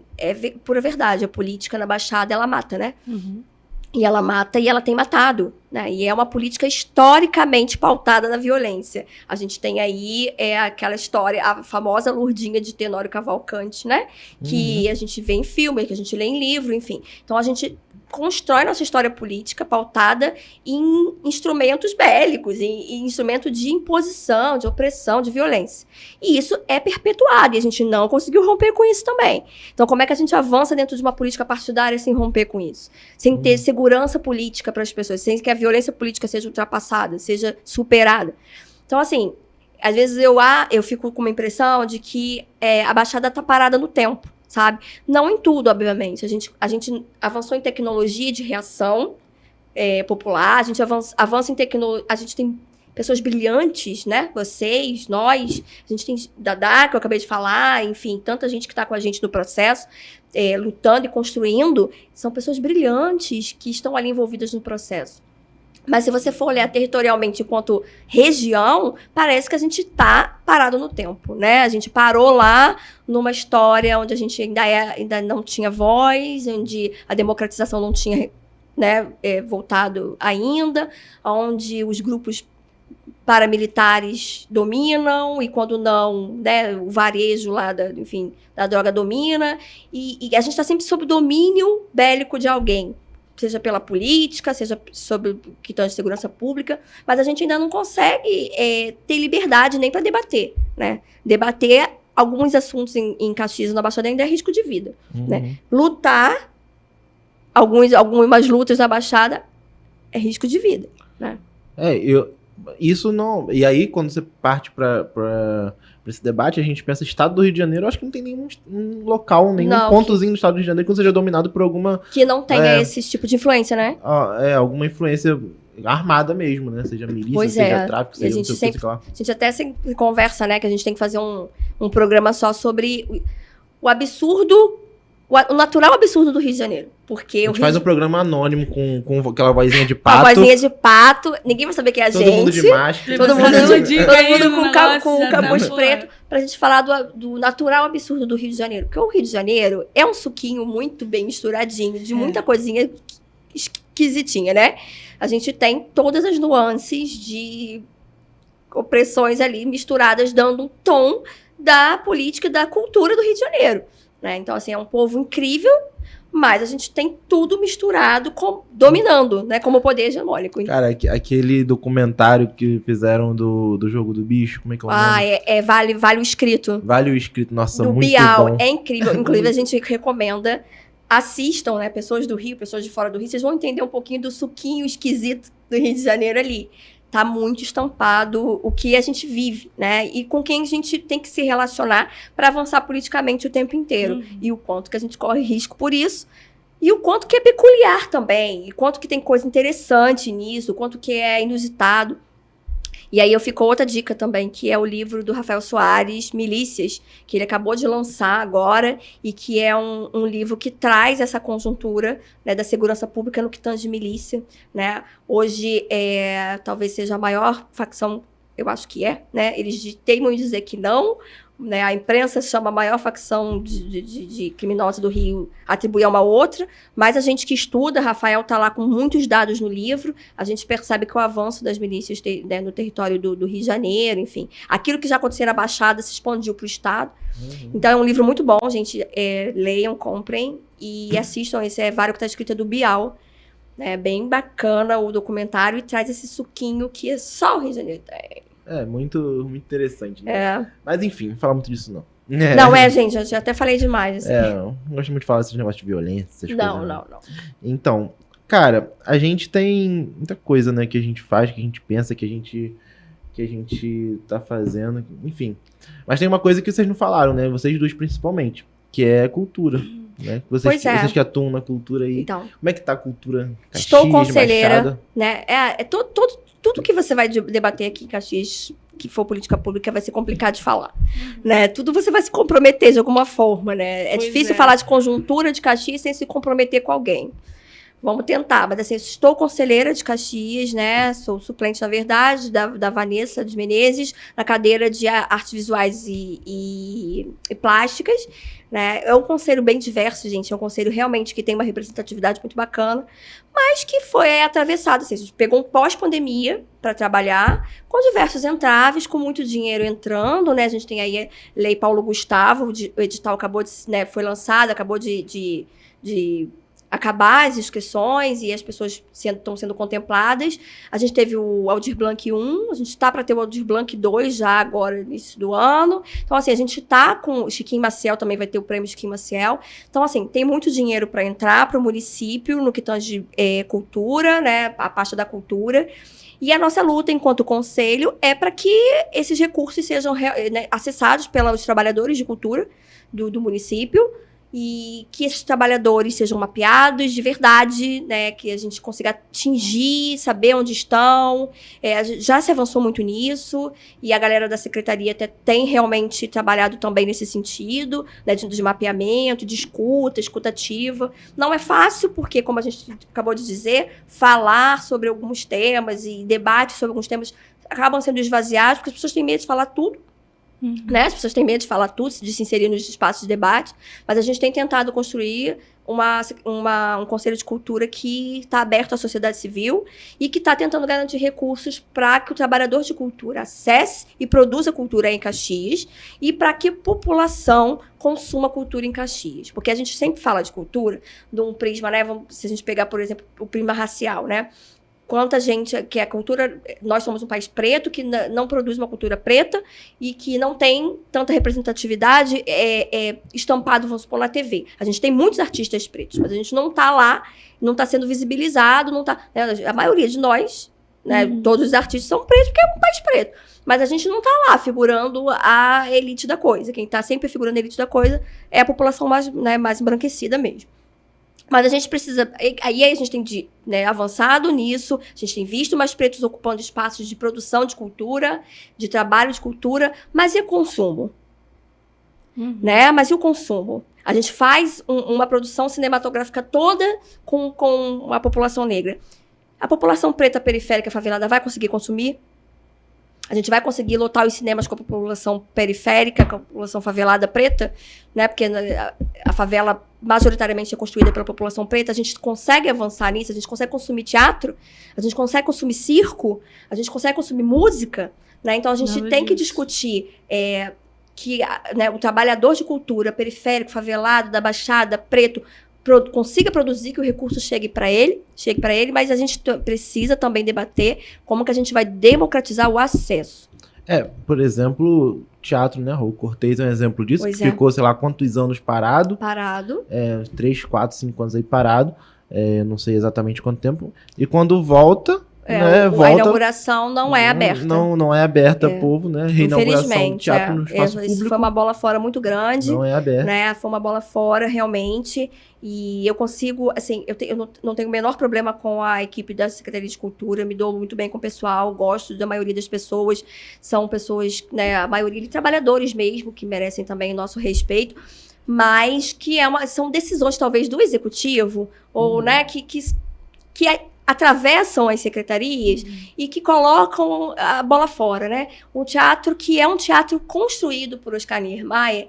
pura verdade. A política na Baixada, ela mata, né? Uhum. E ela mata e ela tem matado, né? E é uma política historicamente pautada na violência. A gente tem aí aquela história, a famosa Lurdinha de Tenório Cavalcante, né? Que a gente vê em filme, que a gente lê em livro, enfim. Então a gente constrói nossa história política pautada em instrumentos bélicos, em instrumento de imposição, de opressão, de violência. E isso é perpetuado, e a gente não conseguiu romper com isso também. Então, como é que a gente avança dentro de uma política partidária sem romper com isso? Sem ter segurança política para as pessoas, sem que a violência política seja ultrapassada, seja superada. Então, assim, às vezes eu fico com uma impressão de que a Baixada está parada no tempo. Sabe? Não em tudo, obviamente. A gente avançou em tecnologia de reação popular, a gente avança em tecnologia. A gente tem pessoas brilhantes, né? Vocês, nós, a gente tem Dadá, que eu acabei de falar, enfim, tanta gente que está com a gente no processo, lutando e construindo. São pessoas brilhantes que estão ali envolvidas no processo. Mas se você for olhar territorialmente enquanto região, parece que a gente está parado no tempo, né? A gente parou lá numa história onde a gente ainda não tinha voz, onde a democratização não tinha, né, voltado ainda, onde os grupos paramilitares dominam, e quando não, né, o varejo lá da droga domina, e a gente está sempre sob domínio bélico de alguém. Seja pela política, seja sobre questões de segurança pública, mas a gente ainda não consegue ter liberdade nem para debater, né? Debater alguns assuntos em Caxias, na Baixada, ainda é risco de vida, né? Lutar, algumas lutas na Baixada, é risco de vida, né? Isso não... E aí, quando você parte para esse debate, a gente pensa Estado do Rio de Janeiro, eu acho que não tem nenhum local, nenhum pontozinho do Estado do Rio de Janeiro que não seja dominado por alguma... Que não tenha esse tipo de influência, né? Alguma influência armada mesmo, né? Seja milícia, seja tráfico, seja não sei o que lá. A gente até sempre conversa, né? Que a gente tem que fazer um programa só sobre o absurdo, o natural absurdo do Rio de Janeiro. Porque a gente faz um programa anônimo com aquela vozinha de pato. A vozinha de pato. Ninguém vai saber que é a gente. Todo mundo de máscara. Todo mundo com o capuz preto. Pra gente falar do natural absurdo do Rio de Janeiro. Porque o Rio de Janeiro é um suquinho muito bem misturadinho, de muita coisinha esquisitinha, né? A gente tem todas as nuances de opressões ali misturadas, dando um tom da política e da cultura do Rio de Janeiro. Né? Então, assim, é um povo incrível, mas a gente tem tudo misturado, dominando, né? Como poder hegemônico. Cara, aquele documentário que fizeram do Jogo do Bicho, como é que é o nome? Vale o Escrito. Vale o Escrito, nossa, do muito Bial, bom. é incrível. Inclusive, a gente recomenda, assistam, né? Pessoas do Rio, pessoas de fora do Rio, vocês vão entender um pouquinho do suquinho esquisito do Rio de Janeiro ali. Tá muito estampado o que a gente vive, né? E com quem a gente tem que se relacionar para avançar politicamente o tempo inteiro. E o quanto que a gente corre risco por isso. E o quanto que é peculiar também. E quanto que tem coisa interessante nisso. O quanto que é inusitado. E aí ficou outra dica também, que é o livro do Rafael Soares, Milícias, que ele acabou de lançar agora, e que é um livro que traz essa conjuntura, né, da segurança pública no que tange de milícia, né? Hoje, talvez seja a maior facção, eu acho que né? Eles teimam em dizer que não, né? A imprensa chama a maior facção de criminosos do Rio, atribui a uma outra, mas a gente que estuda, Rafael está lá com muitos dados no livro, a gente percebe que o avanço das milícias né, no território do Rio de Janeiro, enfim, aquilo que já acontecia na Baixada se expandiu para o Estado. Então é um livro muito bom, gente, leiam, comprem e assistam. Esse é Vário, que está escrito do Bial, né? Bem bacana o documentário, e traz esse suquinho que só o Rio de Janeiro tem. Muito, muito interessante, né? Mas enfim, não fala muito disso, não. Não, gente, eu já até falei demais. Assim. Não gosto muito de falar desses negócios de violência, essas coisas. Não. Então, cara, a gente tem muita coisa, né, que a gente faz, que a gente pensa, que a gente tá fazendo, enfim. Mas tem uma coisa que vocês não falaram, né, vocês dois principalmente, que é cultura. Né? Vocês que atuam na cultura aí. Então, como é que tá a cultura? Caxias, estou conselheira, Baixada? Né? Tudo que você vai debater aqui em Caxias, que for política pública, vai ser complicado de falar. Né? Tudo você vai se comprometer de alguma forma, né? É difícil falar de conjuntura de Caxias sem se comprometer com alguém. Vamos tentar, mas assim, estou conselheira de Caxias, né? Sou suplente, na verdade, da Vanessa de Menezes, na cadeira de artes visuais e plásticas, né? É um conselho bem diverso, gente. É um conselho realmente que tem uma representatividade muito bacana, mas que foi atravessado. Assim, a gente pegou um pós-pandemia para trabalhar, com diversos entraves, com muito dinheiro entrando, né? A gente tem aí a Lei Paulo Gustavo, o edital acabou de, né, foi lançado, acabou de acabar as inscrições e as pessoas estão sendo contempladas. A gente teve o Aldir Blanc 1, a gente está para ter o Aldir Blanc 2 já agora, no início do ano. Então, assim, a gente está com o Chiquinho Maciel, também vai ter o prêmio Chiquinho Maciel. Então, assim, tem muito dinheiro para entrar para o município no que tange cultura, né, a pasta da cultura. E a nossa luta, enquanto conselho, é para que esses recursos sejam acessados pelos trabalhadores de cultura do município, e que esses trabalhadores sejam mapeados de verdade, né, que a gente consiga atingir, saber onde estão. Já se avançou muito nisso, e a galera da secretaria até tem realmente trabalhado também nesse sentido, né, de mapeamento, de escuta ativa. Não é fácil, porque, como a gente acabou de dizer, falar sobre alguns temas e debates sobre alguns temas acabam sendo esvaziados, porque as pessoas têm medo de falar tudo. Né? As pessoas têm medo de falar tudo, de se inserir nos espaços de debate, mas a gente tem tentado construir um conselho de cultura que está aberto à sociedade civil e que está tentando garantir recursos para que o trabalhador de cultura acesse e produza cultura em Caxias e para que a população consuma cultura em Caxias. Porque a gente sempre fala de cultura de um prisma, né? Se a gente pegar, por exemplo, o prisma racial, né? Quanta gente que a cultura... Nós somos um país preto que não produz uma cultura preta e que não tem tanta representatividade estampado, vamos supor, na TV. A gente tem muitos artistas pretos, mas a gente não está lá, não está sendo visibilizado, não tá, né? A maioria de nós, né, todos os artistas são pretos porque é um país preto. Mas a gente não está lá figurando a elite da coisa. Quem está sempre figurando a elite da coisa é a população mais, né, mais embranquecida mesmo. Mas a gente precisa... Aí a gente tem avançado nisso, a gente tem visto mais pretos ocupando espaços de produção de cultura, de trabalho de cultura, mas e o consumo? Né? Mas e o consumo? A gente faz uma produção cinematográfica toda com a população negra. A população preta periférica favelada vai conseguir consumir? A gente vai conseguir lotar os cinemas com a população periférica, com a população favelada preta, né? Porque a favela majoritariamente é construída pela população preta. A gente consegue avançar nisso, a gente consegue consumir teatro, a gente consegue consumir circo, a gente consegue consumir música, né? Então a gente tem que discutir que, né, o trabalhador de cultura periférico, favelado, da Baixada, preto, consiga produzir, que o recurso chegue para ele, mas a gente precisa também debater como que a gente vai democratizar o acesso. Por exemplo, teatro, né? O Cortez é um exemplo disso, pois que ficou, sei lá, quantos anos parado. 3, 4, 5 anos aí parado, não sei exatamente quanto tempo. E quando volta... A inauguração não é aberta. Não é aberta ao povo, né? Infelizmente, teatro no espaço público. Isso foi uma bola fora muito grande. Não é aberta. Né? Foi uma bola fora, realmente. E eu consigo, assim, eu não tenho o menor problema com a equipe da Secretaria de Cultura, me dou muito bem com o pessoal, gosto da maioria das pessoas, são pessoas, né, a maioria de trabalhadores mesmo, que merecem também o nosso respeito, mas que são decisões, talvez, do executivo, ou, né, que atravessam as secretarias e que colocam a bola fora, né? Um teatro que é um teatro construído por Oscar Niemeyer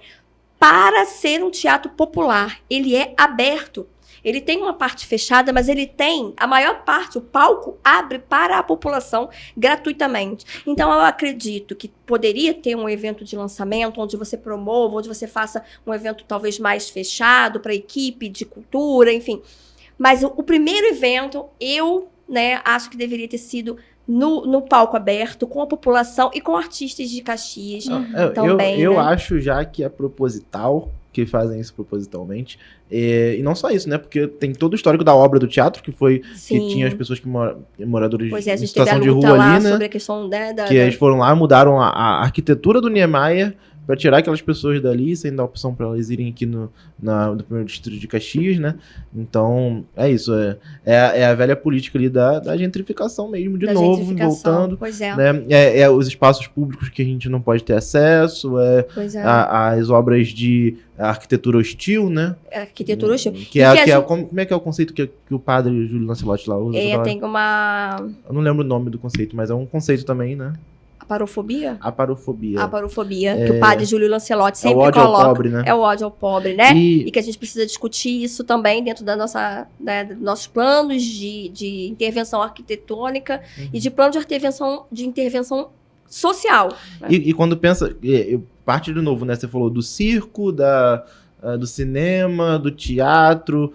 para ser um teatro popular. Ele é aberto. Ele tem uma parte fechada, mas ele tem, a maior parte, o palco abre para a população gratuitamente. Então, eu acredito que poderia ter um evento de lançamento onde você promova, onde você faça um evento talvez mais fechado para a equipe de cultura, enfim. Mas o primeiro evento, acho que deveria ter sido no palco aberto, com a população e com artistas de Caxias também. Eu acho já que é proposital, que fazem isso propositalmente. E não só isso, né? Porque tem todo o histórico da obra do teatro, que foi que tinha as pessoas moradores em situação de rua ali, né? Sobre a questão, eles foram lá, mudaram a arquitetura do Niemeyer para tirar aquelas pessoas dali, sem dar opção para elas irem aqui no primeiro distrito de Caxias, né? Então, é isso. É a velha política ali da gentrificação mesmo, de novo, voltando. Pois é. Né? Os espaços públicos que a gente não pode ter acesso, as obras de arquitetura hostil, né? Arquitetura hostil. Como é que é o conceito que o padre Júlio Lancelotti lá usa? Tem uma... Eu não lembro o nome do conceito, mas é um conceito também, né? Aparofobia? Aparofobia. Que o padre Júlio Lancelotti sempre coloca. É o ódio ao pobre, né? É o ódio ao pobre, né? E que a gente precisa discutir isso também dentro da nossa, dos nossos planos de intervenção arquitetônica e de plano de intervenção social. Né? E quando pensa... Parte de novo, né? Você falou do circo, do cinema, do teatro,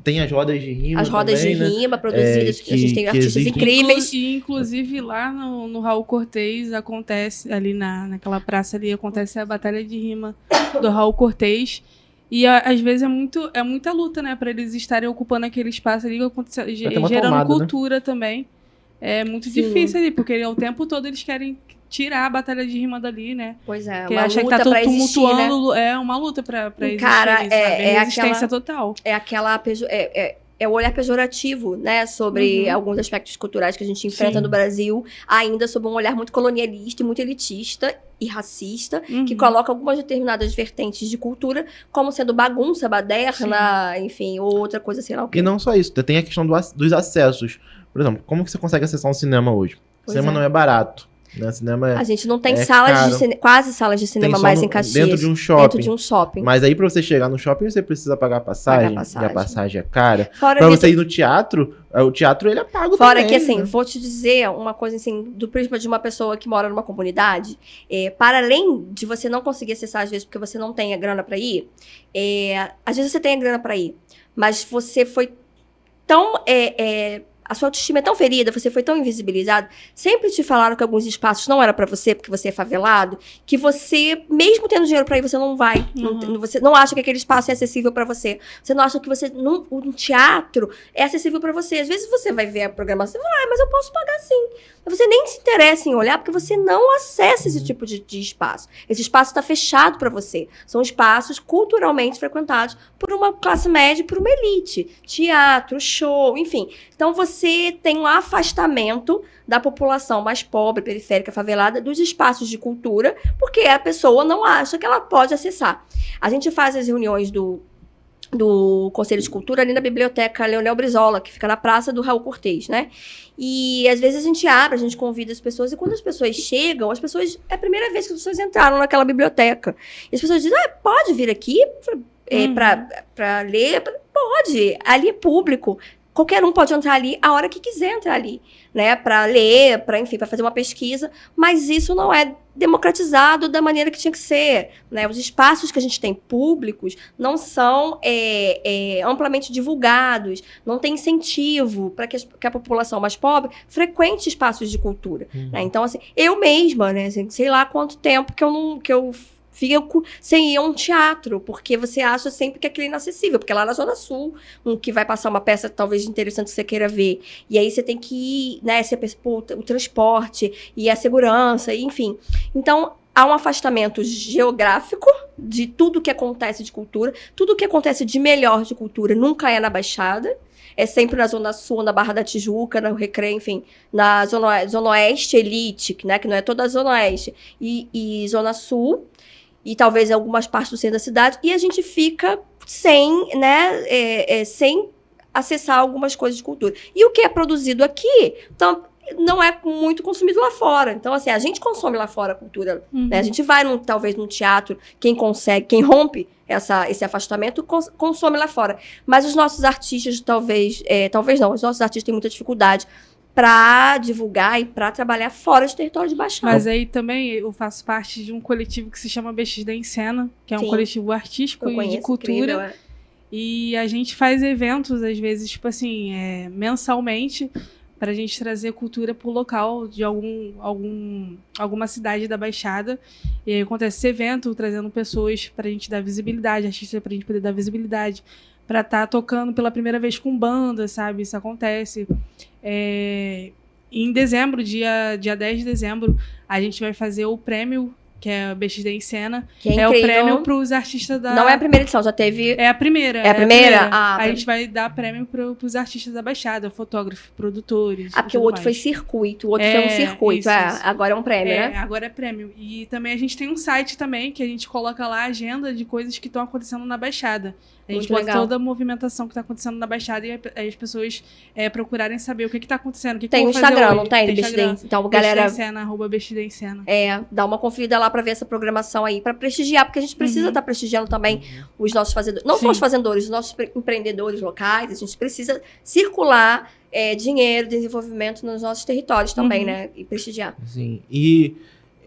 tem as rodas de rima. As rodas também, de rima produzidas, que a gente tem artistas incríveis. Inclusive lá no Raul Cortez acontece, ali naquela praça ali, acontece a batalha de rima do Raul Cortez. E às vezes é muita luta, né? Para eles estarem ocupando aquele espaço ali, gerando cultura, né? Também. É muito difícil ali, porque o tempo todo eles querem tirar a batalha de rima dali, né? Pois é, porque acha que tá tudo tumultuando, né? É uma luta pra existir. Cara, resistência total. É o olhar pejorativo, né? Sobre alguns aspectos culturais que a gente enfrenta no Brasil, ainda sob um olhar muito colonialista e muito elitista e racista, que coloca algumas determinadas vertentes de cultura como sendo bagunça, baderna, enfim, ou outra coisa, sei lá o quê. E não só isso, tem a questão dos acessos. Por exemplo, como que você consegue acessar um cinema hoje? O cinema não é barato. Né? Cinema a gente não tem quase salas de cinema mais em Caxias. Dentro de um shopping. Mas aí pra você chegar no shopping, você precisa pagar passagem. E a passagem é cara. Pra você ir no teatro, o teatro ele é pago Fora também. Que assim, vou te dizer uma coisa assim, do prisma de uma pessoa que mora numa comunidade, para além de você não conseguir acessar às vezes porque você não tem a grana pra ir, às vezes você tem a grana pra ir, mas você foi tão... a sua autoestima é tão ferida, você foi tão invisibilizado, sempre te falaram que alguns espaços não eram pra você, porque você é favelado, que você, mesmo tendo dinheiro pra ir, você não vai. Você não acha que aquele espaço é acessível pra você. Você não acha que um teatro é acessível pra você. Às vezes você vai ver a programação e fala, mas eu posso pagar sim. Mas você nem se interessa em olhar, porque você não acessa esse tipo de espaço. Esse espaço está fechado pra você. São espaços culturalmente frequentados por uma classe média e por uma elite. Teatro, show, enfim. Então você tem um afastamento da população mais pobre, periférica, favelada, dos espaços de cultura, porque a pessoa não acha que ela pode acessar. A gente faz as reuniões do Conselho de Cultura ali na Biblioteca Leonel Brizola, que fica na Praça do Raul Cortez, né? E às vezes a gente convida as pessoas, e quando as pessoas chegam, é a primeira vez que as pessoas entraram naquela biblioteca. E as pessoas dizem, pode vir aqui pra ler? Pode, ali é público. Qualquer um pode entrar ali a hora que quiser entrar ali, né? Para ler, para fazer uma pesquisa, mas isso não é democratizado da maneira que tinha que ser, né? Os espaços que a gente tem públicos não são amplamente divulgados, não tem incentivo para que a população mais pobre frequente espaços de cultura, né? Então, assim, eu mesma, né? Assim, sei lá quanto tempo que eu fico sem ir a um teatro, porque você acha sempre que aquilo é inacessível, porque lá na Zona Sul, que vai passar uma peça talvez interessante que você queira ver, e aí você tem que ir, né, o transporte e a segurança, enfim. Então, há um afastamento geográfico de tudo que acontece de cultura, tudo que acontece de melhor de cultura nunca é na Baixada, é sempre na Zona Sul, na Barra da Tijuca, no Recreio, enfim, na Zona Oeste Elite, né, que não é toda a Zona Oeste, e Zona Sul, e talvez algumas partes do centro da cidade, e a gente fica sem acessar algumas coisas de cultura. E o que é produzido aqui, então, não é muito consumido lá fora. Então, assim, a gente consome lá fora a cultura. Né? A gente vai, talvez, num teatro, quem rompe esse afastamento, consome lá fora. Mas os nossos artistas, talvez não, os nossos artistas têm muita dificuldade para divulgar e para trabalhar fora do território de Baixada. Mas aí também eu faço parte de um coletivo que se chama BXD em Cena, que é um coletivo artístico e de cultura. Incrível, E a gente faz eventos, às vezes, tipo assim, mensalmente, para a gente trazer cultura pro local de alguma cidade da Baixada. E aí acontece esse evento, trazendo pessoas para a gente dar visibilidade, artistas para a gente poder dar visibilidade, para estar tocando pela primeira vez com banda, sabe? Isso acontece. Em dezembro, dia 10 de dezembro, a gente vai fazer o prêmio, que é a BXD em Cena. Que é o incrível. prêmio pros artistas da... Não é a primeira edição, já teve... É a primeira. É a primeira? Ah, a gente vai dar prêmio pros artistas da Baixada, fotógrafos, produtores. porque o outro foi circuito. O outro foi um circuito. Isso. Agora é um prêmio, né? Agora é prêmio. E também a gente tem um site também, que a gente coloca lá a agenda de coisas que estão acontecendo na Baixada. A gente Muito bota legal. toda a movimentação que está acontecendo na Baixada e aí as pessoas procurarem saber o que está acontecendo. O que Tem que o eu vou fazer Instagram, hoje. não tem? Instagram. Então, galera... BXD em Cena, @BXD em Cena. Dá uma conferida lá pra ver essa programação aí, pra prestigiar, porque a gente precisa estar prestigiando também os nossos fazedores. Não só os fazedores, os nossos empreendedores locais. A gente precisa circular dinheiro, desenvolvimento nos nossos territórios também, né? E prestigiar. Sim. E,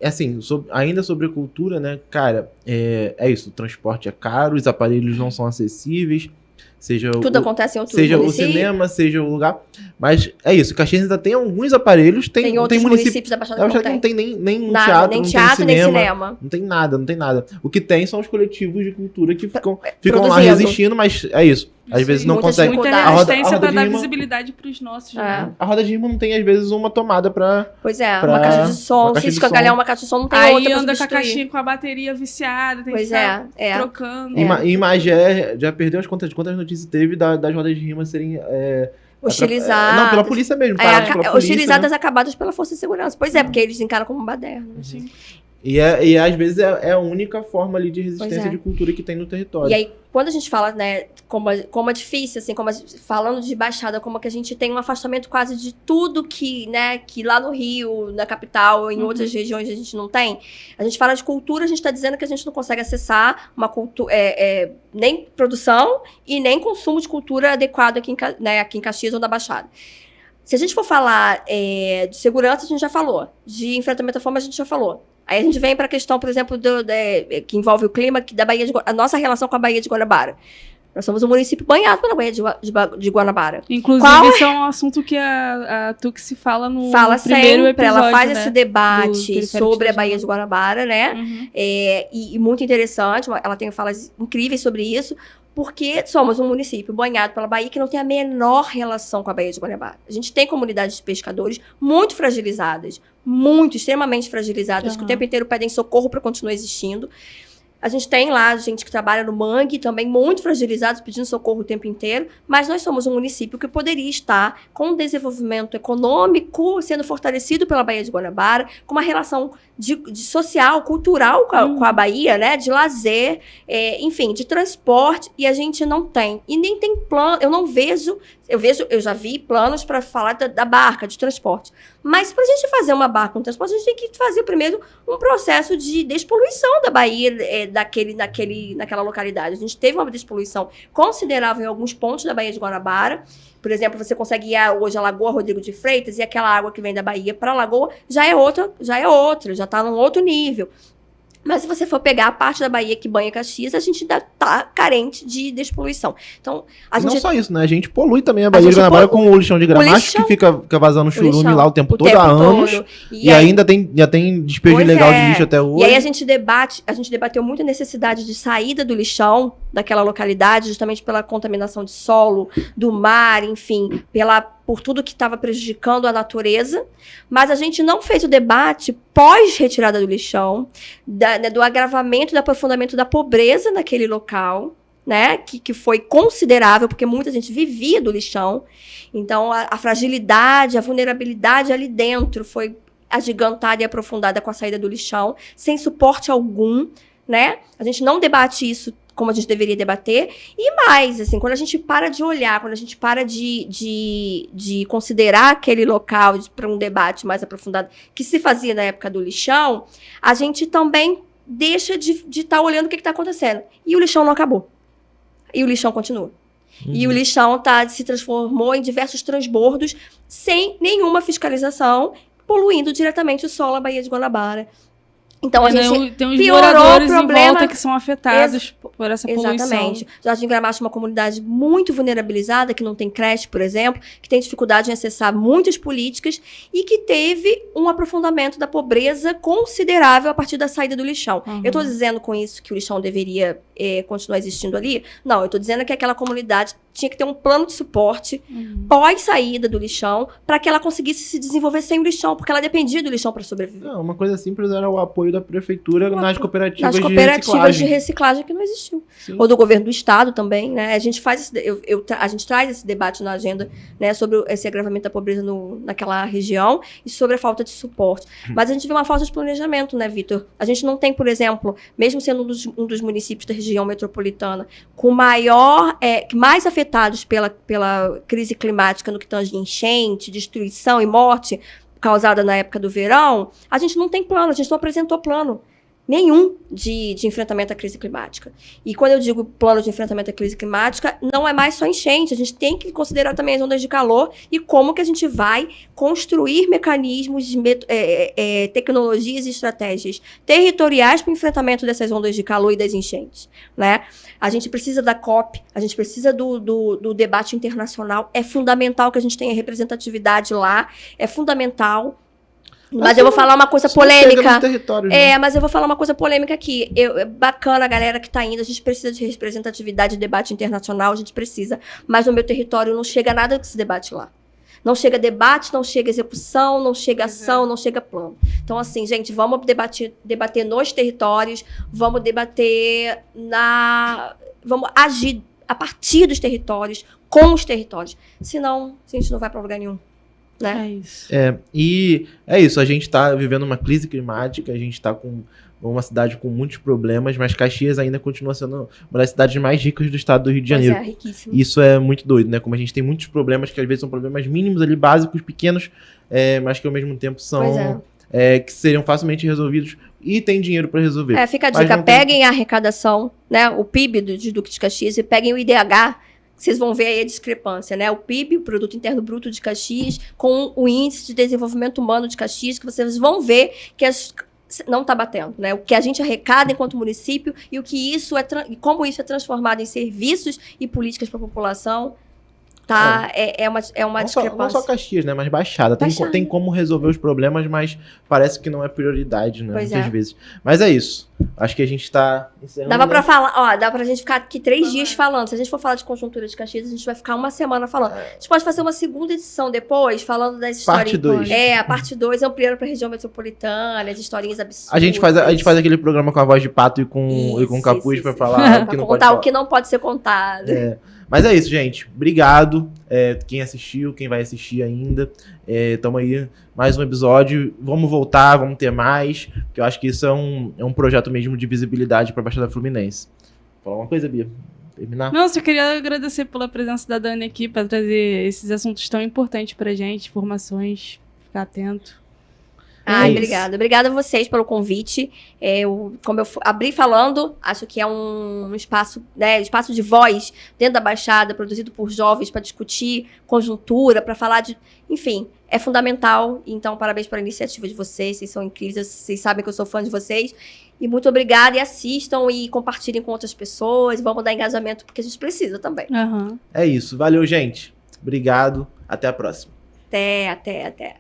assim, ainda sobre a cultura, né? Cara, é isso. O transporte é caro, os aparelhos não são acessíveis. Seja Tudo acontece em outro Seja município. o cinema, seja o lugar. Mas é isso. Caxias ainda tem alguns aparelhos. Tem outros municípios municípios da Baixada Eu que acho que não tem nem nada, teatro, nem não teatro, tem nem cinema. cinema. Não tem nada. O que tem são os coletivos de cultura que ficam lá produzindo. resistindo, mas é isso. Às vezes não muitas consegue. Muita dificuldades. resistência roda para de dar rima- visibilidade pros nossos, né? A roda de rima não tem, às vezes, uma tomada pra... Pois é, Pra- uma caixa de som. uma caixa Se de escangalhar som. uma caixa de som, não tem Aí outra pra anda com a substituir. caixinha com a bateria viciada, tem Pois que ficar é. trocando. Em Magé, já perdeu as contas de quantas notícias teve das rodas de rima serem... Hostilizadas. Não, pela polícia mesmo. paradas pela polícia, hostilizadas né? acabadas pela Força de Segurança. Pois é, porque eles encaram como baderna. Sim. E às vezes é a única forma ali de Pois resistência é. de cultura que tem no território. E aí, quando a gente fala, né, como é difícil, assim, falando de Baixada, como que a gente tem um afastamento quase de tudo que, né, que lá no Rio, na capital, em outras regiões a gente não tem. A gente fala de cultura, a gente está dizendo que a gente não consegue acessar uma cultura, nem produção e nem consumo de cultura adequado aqui em Caxias ou na Baixada. Se a gente for falar de segurança, a gente já falou. De enfrentamento à fome, a gente já falou. Aí a gente vem para a questão, por exemplo, que envolve o clima da Baía a nossa relação com a Baía de Guanabara. Nós somos um município banhado pela Baía de Guanabara. Inclusive, isso é um assunto que a Tux fala no primeiro sempre, episódio, ela faz né? esse Do debate Periférico sobre a de Baía de Guanabara, né? Uhum. E muito interessante, ela tem falas incríveis sobre isso, porque somos um município banhado pela Bahia que não tem a menor relação com a Baía de Guanabara. A gente tem comunidades de pescadores muito fragilizadas, extremamente fragilizadas, que o tempo inteiro pedem socorro para continuar existindo. A gente tem lá gente que trabalha no mangue, também muito fragilizados, pedindo socorro o tempo inteiro, mas nós somos um município que poderia estar com um desenvolvimento econômico sendo fortalecido pela Baía de Guanabara, com uma relação de social, cultural com a Bahia, né? De lazer, enfim, de transporte, e a gente não tem. E nem tem plano, eu já vi planos para falar da barca, de transporte. Mas para a gente fazer uma barca com transporte, a gente tem que fazer primeiro um processo de despoluição da Bahia, naquela localidade. A gente teve uma despoluição considerável em alguns pontos da Baía de Guanabara. Por exemplo, você consegue ir hoje à Lagoa Rodrigo de Freitas e aquela água que vem da Bahia para a Lagoa já é outra, já está num outro nível. Mas se você for pegar a parte da Bahia que banha Caxias, a gente ainda tá carente de despoluição. Então, Não só isso, né? A gente polui também a Baía de Guanabara com o lixão de gramacho, que fica vazando churume lá o tempo todo, há anos. E ainda já tem despejo ilegal de lixo até hoje. E aí a gente debateu muito a necessidade de saída do lixão daquela localidade, justamente pela contaminação de solo, do mar, enfim, por tudo que estava prejudicando a natureza, mas a gente não fez o debate pós-retirada do lixão, do agravamento, do aprofundamento da pobreza naquele local, né, que foi considerável, porque muita gente vivia do lixão. Então, a fragilidade, a vulnerabilidade ali dentro foi agigantada e aprofundada com a saída do lixão, sem suporte algum, né? A gente não debate isso como a gente deveria debater, e mais, assim, quando a gente para de olhar, quando a gente para de considerar aquele local para um debate mais aprofundado, que se fazia na época do lixão, a gente também deixa de estar olhando o que está acontecendo. E o lixão não acabou. E o lixão continua. E o lixão se transformou em diversos transbordos, sem nenhuma fiscalização, poluindo diretamente o solo, a Baía de Guanabara. Então, a gente tem uns piorou moradores o problema. em volta que são afetados por essa poluição. Exatamente. Jardim Gramacho é uma comunidade muito vulnerabilizada, que não tem creche, por exemplo, que tem dificuldade em acessar muitas políticas e que teve um aprofundamento da pobreza considerável a partir da saída do lixão. Eu estou dizendo com isso que o lixão deveria continuar existindo ali? Não, eu estou dizendo que aquela comunidade tinha que ter um plano de suporte pós-saída do lixão para que ela conseguisse se desenvolver sem o lixão, porque ela dependia do lixão para sobreviver. Não, uma coisa simples era o apoio da prefeitura nas cooperativas de reciclagem que não existiu. Sim. Ou do governo do estado também, né? A gente faz a gente traz esse debate na agenda, né, sobre esse agravamento da pobreza naquela região e sobre a falta de suporte. Mas a gente vê uma falta de planejamento, né, Vitor? A gente não tem, por exemplo, mesmo sendo um dos municípios da região metropolitana com mais afetados pela crise climática no que tange enchente, destruição e morte causada na época do verão, a gente não tem plano, a gente não apresentou plano nenhum de enfrentamento à crise climática. E quando eu digo plano de enfrentamento à crise climática, não é mais só enchente, a gente tem que considerar também as ondas de calor e como que a gente vai construir mecanismos, tecnologias e estratégias territoriais para o enfrentamento dessas ondas de calor e das enchentes, né? A gente precisa da COP, a gente precisa do debate internacional, é fundamental que a gente tenha representatividade lá, é fundamental. Mas eu vou falar uma coisa polêmica. Mas eu vou falar uma coisa polêmica aqui. Bacana a galera que tá indo, a gente precisa de representatividade e debate internacional, a gente precisa. Mas no meu território não chega nada desse debate lá. Não chega debate, não chega execução, não chega ação, não chega plano. Então, assim, gente, vamos debater nos territórios, vamos debater vamos agir a partir dos territórios, com os territórios. Senão, a gente não vai para lugar nenhum. Né? É isso. E é isso, a gente está vivendo uma crise climática, a gente está com uma cidade com muitos problemas, mas Caxias ainda continua sendo uma das cidades mais ricas do estado do Rio de Janeiro. Pois é, riquíssimo. Isso é muito doido, né? Como a gente tem muitos problemas que às vezes são problemas mínimos ali, básicos, pequenos, mas que ao mesmo tempo são que seriam facilmente resolvidos e tem dinheiro para resolver. Fica a dica, peguem a arrecadação, né? O PIB do Duque de Caxias e peguem o IDH. Vocês vão ver aí a discrepância, né? O PIB, o Produto Interno Bruto de Caxias, com o Índice de Desenvolvimento Humano de Caxias, que vocês vão ver que não está batendo, né? O que a gente arrecada enquanto município e o que como isso é transformado em serviços e políticas para a população, tá? É uma discrepância. Não só Caxias, né? Mas Baixada. Tem como resolver os problemas, mas parece que não é prioridade, né? Muitas vezes. Mas é isso. Acho que a gente tá encerrando. Dava pra falar, dá pra gente ficar aqui 3 dias falando. Se a gente for falar de conjuntura de Caxias, a gente vai ficar uma semana falando. A gente pode fazer uma segunda edição depois, falando das historinhas. Parte 2. A parte 2, ampliando pra região metropolitana, as historinhas absurdas. A gente faz aquele programa com a voz de pato e com capuz pra falar pra contar o que não pode ser contado. Mas é isso, gente. Obrigado. Quem assistiu, quem vai assistir ainda. Tamo aí, mais um episódio. Vamos voltar, vamos ter mais. Porque eu acho que isso é um projeto mesmo de visibilidade para a Baixada Fluminense. Falar uma coisa, Bia? Terminar? Não, só queria agradecer pela presença da Dani aqui para trazer esses assuntos tão importantes pra gente, informações, ficar atento. Obrigada. Obrigada a vocês pelo convite. Como eu abri falando, acho que é um espaço, né, espaço de voz dentro da Baixada, produzido por jovens para discutir conjuntura, para falar de... Enfim, é fundamental. Então, parabéns pela iniciativa de vocês. Vocês são incríveis. Vocês sabem que eu sou fã de vocês. E muito obrigada. E assistam e compartilhem com outras pessoas. Vamos dar engajamento, porque a gente precisa também. Uhum. É isso. Valeu, gente. Obrigado. Até a próxima. Até.